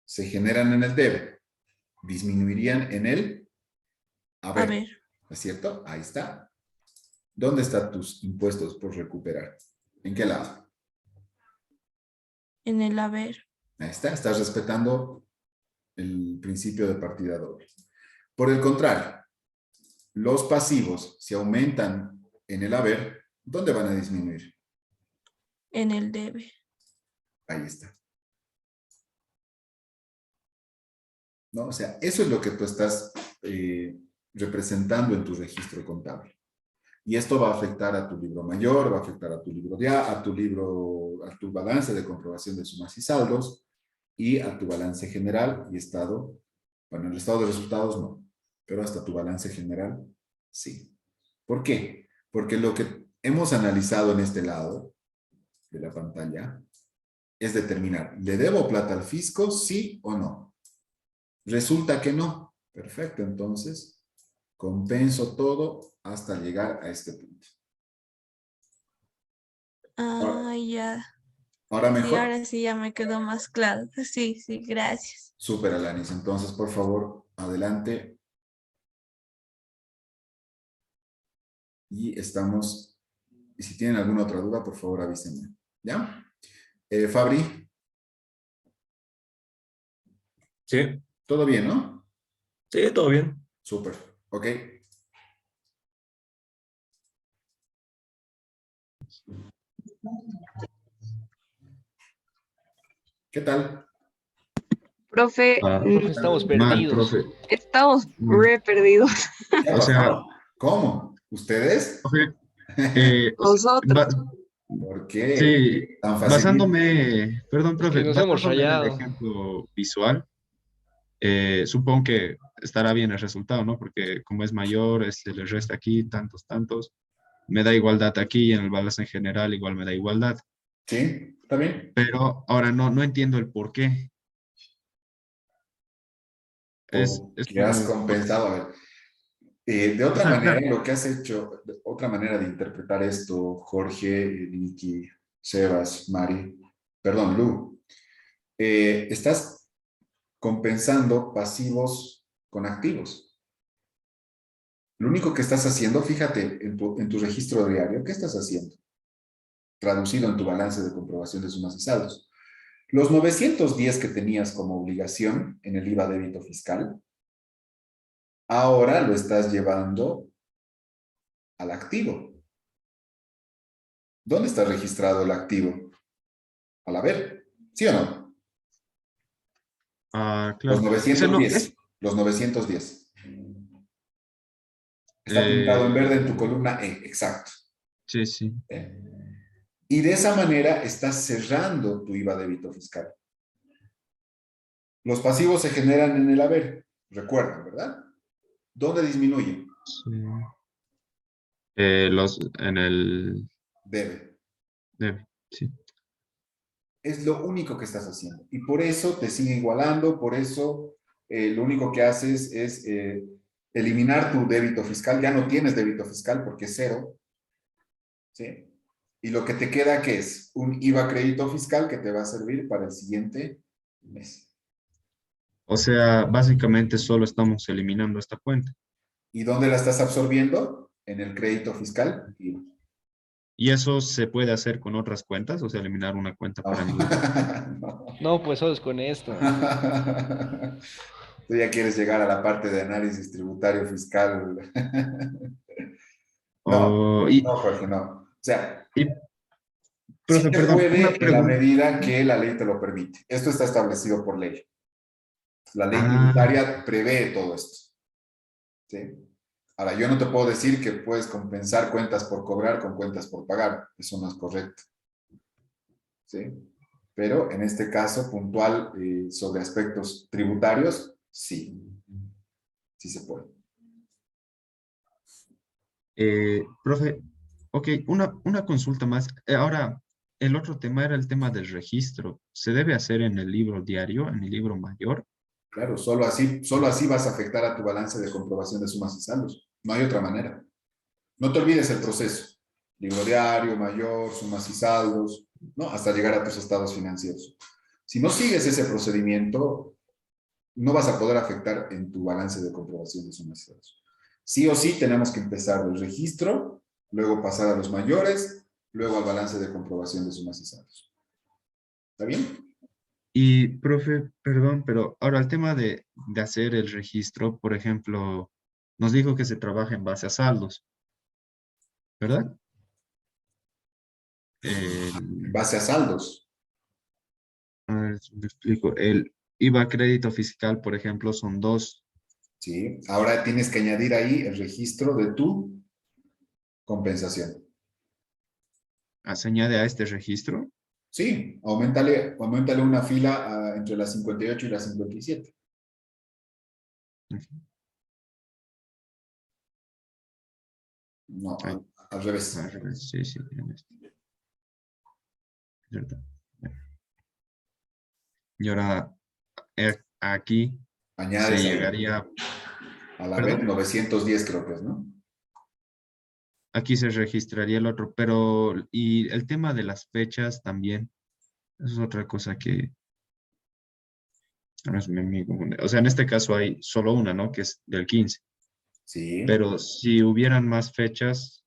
Se generan en el debe, disminuirían en el haber.
Haber.
¿No es cierto? Ahí está. ¿Dónde están tus impuestos por recuperar? ¿En qué lado?
En el haber.
Ahí está, estás respetando el principio de partida doble. Por el contrario, los pasivos, si aumentan en el haber, ¿dónde van a disminuir?
En el debe.
Ahí está. ¿No? O sea, eso es lo que tú estás representando en tu registro contable. Y esto va a afectar a tu libro mayor, va a afectar a tu libro a tu balance de comprobación de sumas y saldos y a tu balance general y estado. Bueno, el estado de resultados no, pero hasta tu balance general sí. ¿Por qué? Porque lo que hemos analizado en este lado de la pantalla es determinar, ¿le debo plata al fisco, sí o no? Resulta que no. Perfecto, entonces compenso todo hasta llegar a este punto.
Ah, ya.
¿Ahora
Sí,
mejor?
ahora sí ya me quedó más claro. Sí, sí, gracias.
Súper, Alanis. Entonces, por favor, adelante. Y estamos, y si tienen alguna otra duda, por favor avísenme. ¿Ya? Fabri.
Sí.
¿Todo bien, no?
Sí, todo bien.
Súper. Ok. ¿Qué tal?
Profe,
Profe,
estamos
mal,
perdidos.
profe.
Estamos
Mm.
re perdidos.
¿Qué ha
O sea,
pasado? ¿Cómo? ¿Ustedes?
profe, ba-
¿Por qué?
sí,
¿Tan fácil?
perdón,
Es que
profe,
nos hemos
basándome en el
rayado.
ejemplo visual, supongo que estará bien el resultado, ¿no? Porque como es mayor, se le resta aquí tantos, tantos, me da igualdad aquí y en el balance en general igual me da igualdad.
Sí, está bien.
Pero ahora no entiendo el por qué. Es
Porque has
como,
compensado. A ver, de
o
otra
sea,
manera,
claro,
lo que has hecho, otra manera de interpretar esto, Jorge, Vicky, Sebas, Mari, perdón, Lu, estás compensando pasivos con activos. Lo único que estás haciendo, fíjate en tu registro diario, ¿qué estás haciendo? Traducido en tu balance de comprobación de sumas y saldos. Los 910 que tenías como obligación en el IVA débito fiscal, ahora lo estás llevando al activo. ¿Dónde está registrado el activo? Al haber, ¿sí o no? Los
claro. O sea, no,
910. Los 910. Está pintado en
eh,
verde en tu columna E, exacto.
sí, sí.
Y de esa manera estás cerrando tu IVA débito fiscal. Los pasivos se generan en el haber, recuerdan, ¿verdad? ¿Dónde disminuyen?
Sí. En el
Debe.
debe, sí.
Es lo único que estás haciendo. Y por eso te sigue igualando, por eso lo único que haces es eliminar tu débito fiscal. Ya no tienes débito fiscal porque es cero. ¿Sí? Y lo que te queda, ¿qué es? Un IVA crédito fiscal que te va a servir para el siguiente mes.
O sea, básicamente solo estamos eliminando esta cuenta.
¿Y dónde la estás absorbiendo? En el crédito fiscal. IVA.
¿Y eso se puede hacer con otras cuentas? O sea, eliminar una cuenta para mi grupo.
No, pues solo es con esto.
Tú ya quieres llegar a la parte de análisis tributario fiscal. No,
Oh, y,
no, Jorge, no. O sea,
y,
sí
profe,
se
perdón, una
puede en la
pregunta.
medida que la ley te lo permite. Esto está establecido por ley. La ley
Ah,
tributaria prevé todo esto. ¿Sí? Ahora, yo no te puedo decir que puedes compensar cuentas por cobrar con cuentas por pagar. Eso no es correcto. ¿Sí? Pero en este caso puntual sobre aspectos tributarios, sí. Sí se puede.
Profe, ok, una consulta más. Ahora, el otro tema era el tema del registro. ¿Se debe hacer en el libro diario, en el libro mayor?
Claro, solo así vas a afectar a tu balance de comprobación de sumas y saldos. No hay otra manera. No te olvides el proceso. Libro diario, mayor, sumas y saldos, ¿no? Hasta llegar a tus estados financieros. Si no sigues ese procedimiento, no vas a poder afectar en tu balance de comprobación de sumas y saldos. Sí o sí tenemos que empezar del registro, luego pasar a los mayores, luego al balance de comprobación de sumas y saldos. ¿Está bien?
Y, profe, perdón, pero ahora el tema de hacer el registro, por ejemplo, nos dijo que se trabaja en base a saldos, ¿verdad?
En base a saldos.
A ver, me explico. El IVA crédito fiscal, por ejemplo, son 2.
Sí, ahora tienes que añadir ahí el registro de tu compensación.
¿Se añade a este registro?
Sí, auméntale una fila entre las 58 y las 57. No, al revés.
Al revés, sí, sí. ¿Verdad? Y ahora, aquí
Añades
se
ahí.
llegaría...
A la
¿Perdón?
vez 910 creo que es, ¿no?
Aquí se registraría el otro, pero... Y el tema de las fechas también. Eso es otra cosa que... ahora me confunde. O sea, en este caso hay solo una, ¿no? Que es del 15.
Sí.
Pero si hubieran más fechas,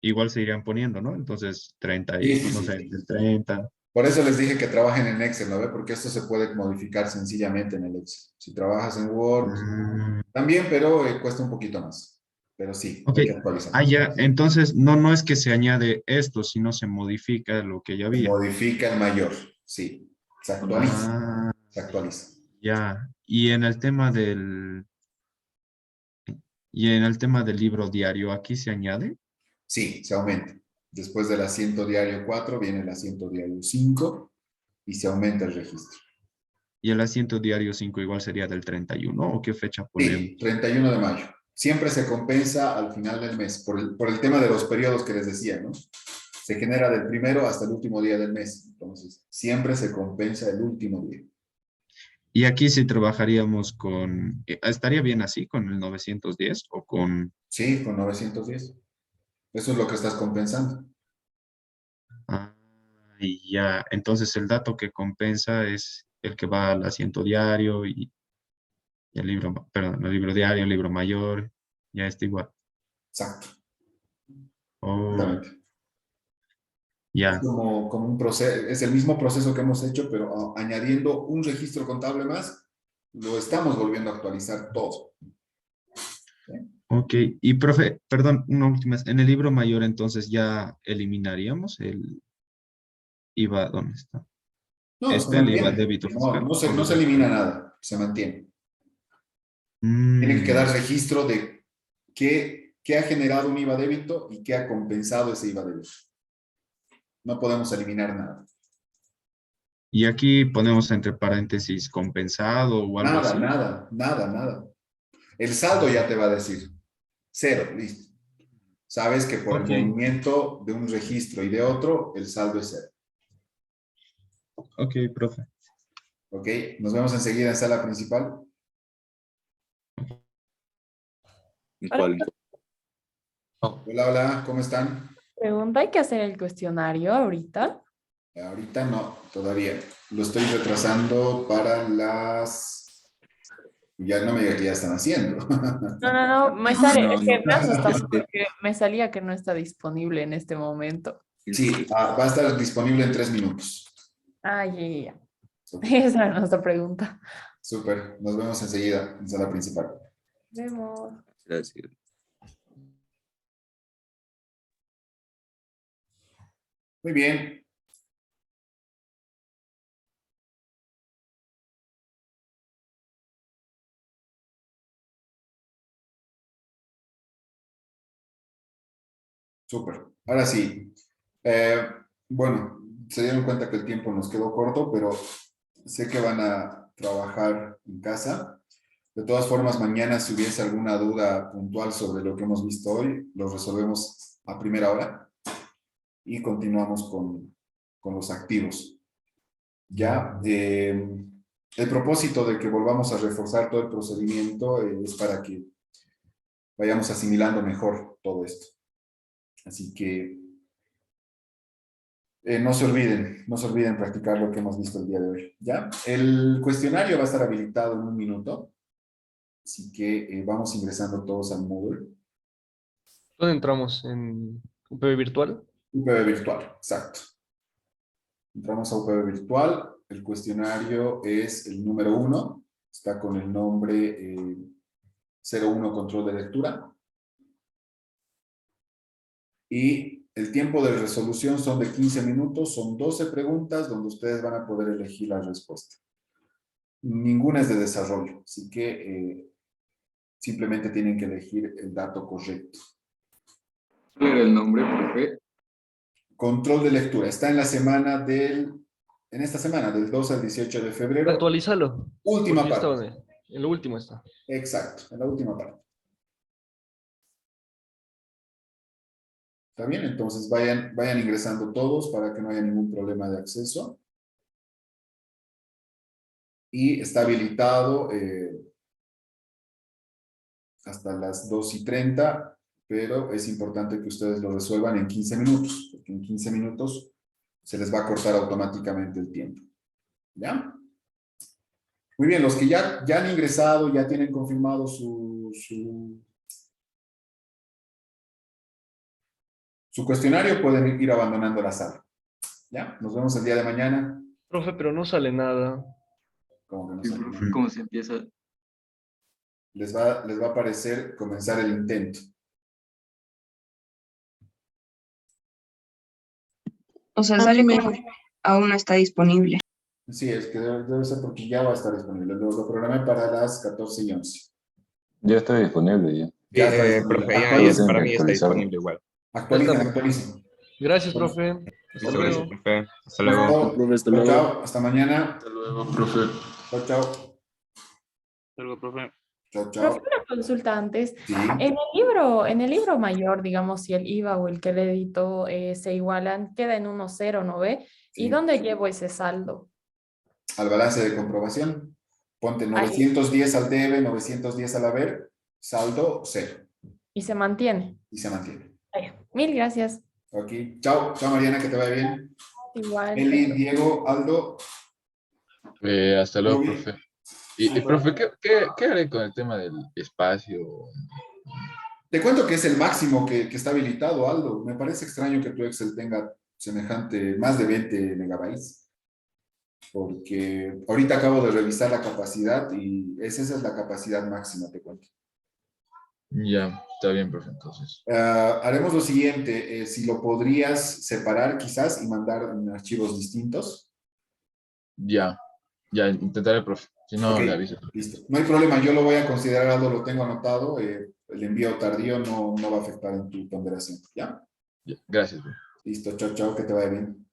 igual se irían poniendo, ¿no? Entonces, 30 y,
Sí,
no
sí,
sé,
sí.
del 30.
Por eso les dije que trabajen en Excel, ¿no ve? Porque esto se puede modificar sencillamente en el Excel. Si trabajas en Word, también, pero cuesta un poquito más. Pero sí,
Ok.
hay que actualizar.
Ah, ya. Entonces, no es que se añade esto, sino se modifica lo que ya
Se
había.
modifica el mayor, sí. Se actualiza.
Ah,
Se actualiza.
ya. Y en el tema del libro diario, ¿aquí se añade?
Sí, se aumenta. Después del asiento diario 4 viene el asiento diario 5 y se aumenta el registro.
¿Y el asiento diario 5 igual sería del 31 o qué fecha ponemos?
Sí, 31 de mayo. Siempre se compensa al final del mes, por el tema de los periodos que les decía, ¿no? Se genera del primero hasta el último día del mes. Entonces, siempre se compensa el último día.
Y aquí sí trabajaríamos con... ¿estaría bien así, con el 910 o con...
Sí, con 910. Eso es lo que estás compensando.
Ah, y ya, entonces el dato que compensa es el que va al asiento diario y el libro, perdón, el libro diario, el libro mayor, ya está igual.
Exacto.
Oh,
Exactamente. Es
ya,
como un proceso, es el mismo proceso que hemos hecho, pero añadiendo un registro contable más, lo estamos volviendo a actualizar todo.
ok. Y profe, perdón, una última vez. En el libro mayor entonces ya eliminaríamos el IVA, ¿dónde está?
No, se
El IVA
mantiene.
débito
No,
fiscal.
no se elimina nada, se mantiene. Tiene que quedar registro de qué ha generado un IVA débito y qué ha compensado ese IVA débito. No podemos eliminar nada.
Y aquí ponemos entre paréntesis compensado o algo
Nada,
así.
nada. El saldo ya te va a decir 0, listo. Sabes que por el
Ok.
movimiento de un registro y de otro, el saldo es 0.
Ok, profe.
Ok, nos vemos enseguida en sala principal. Hola, ¿cómo están?
Pregunta, ¿hay que hacer el cuestionario ahorita?
Ahorita no, todavía. Lo estoy retrasando para las... Ya no me digas que ya están haciendo.
No, me sale,
No,
es que
no.
me asustado porque me salía que no está disponible en este momento.
Sí, va a estar disponible en 3 minutos.
Ay, ya. Esa era nuestra pregunta.
Súper, nos vemos enseguida en sala principal.
Vemos.
Gracias.
Muy bien. Súper. Ahora sí. Bueno, se dieron cuenta que el tiempo nos quedó corto, pero sé que van a trabajar en casa. De todas formas, mañana si hubiese alguna duda puntual sobre lo que hemos visto hoy, lo resolvemos a primera hora y continuamos con los activos. Ya, el propósito de que volvamos a reforzar todo el procedimiento es para que vayamos asimilando mejor todo esto. Así que no se olviden practicar lo que hemos visto el día de hoy. ¿Ya? El cuestionario va a estar habilitado en un minuto, así que vamos ingresando todos al Moodle.
¿Dónde entramos? ¿En UPV virtual?
UPV virtual, exacto. Entramos a UPV virtual, el cuestionario es el número 1, está con el nombre 01 control de lectura. Y el tiempo de resolución son de 15 minutos, son 12 preguntas donde ustedes van a poder elegir la respuesta. Ninguna es de desarrollo, así que simplemente tienen que elegir el dato correcto.
¿Cuál era el nombre, profe?
Control de lectura. Está en la semana en esta semana, del 2 al 18 de febrero.
Actualízalo.
Última
porque ya
parte.
estaba en lo último está.
Exacto, en la última parte. ¿Está bien? Entonces vayan ingresando todos para que no haya ningún problema de acceso. Y está habilitado hasta las 2:30, pero es importante que ustedes lo resuelvan en 15 minutos, porque en 15 minutos se les va a cortar automáticamente el tiempo. ¿Ya? Muy bien, los que ya han ingresado, ya tienen confirmado su cuestionario, pueden ir abandonando la sala. ¿Ya? Nos vemos el día de mañana.
Profe, pero no sale nada.
¿Cómo que no
Sí,
sale
profe,
nada?
¿cómo se empieza?
Les va a aparecer comenzar el intento.
O sea, sale como aún no está disponible.
Sí, es que debe ser porque ya va a estar disponible. Lo programé para las 14:11.
Ya está disponible ya.
Ya está disponible.
Profe, ya
Actualicen,
para mí está
actualizarlo.
disponible igual.
actualicen.
Gracias, profe.
Listo,
Hasta
gracias,
luego.
profe. Hasta luego.
Profe, hasta
Chao,
luego.
chao. Hasta mañana.
Hasta luego, profe.
Chao, chao.
Hasta luego, profe.
Chao, chao.
Profe, una consulta antes.
Sí.
En el libro mayor, digamos, si el IVA o el crédito se igualan, queda en 1.0, ¿no ve?
Sí.
¿Y dónde llevo ese saldo?
Al balance de comprobación. Ponte
Ahí.
910 al debe, 910 al haber, saldo 0.
Y se mantiene.
Y se mantiene.
Ahí. Mil gracias.
Ok. Chao, chao Mariana, que te vaya bien.
Igual.
Eli, Diego, Aldo.
Hasta luego,
Uy.
profe. Y profe, ¿qué haré con el tema del espacio?
Te cuento que es el máximo que está habilitado, Aldo. Me parece extraño que tu Excel tenga semejante, más de 20 megabytes. Porque ahorita acabo de revisar la capacidad y esa es la capacidad máxima, te cuento.
Ya, está bien, profe, entonces.
Haremos lo siguiente, si lo podrías separar quizás y mandar en archivos distintos.
Ya, intentaré, profe. Si no,
Ok,
le aviso.
listo. No hay problema, yo lo voy a considerar, Aldo, lo tengo anotado. El envío tardío no va a afectar en tu ponderación. ¿Ya?
Ya, gracias, profe.
Listo, chao, chao, que te vaya bien.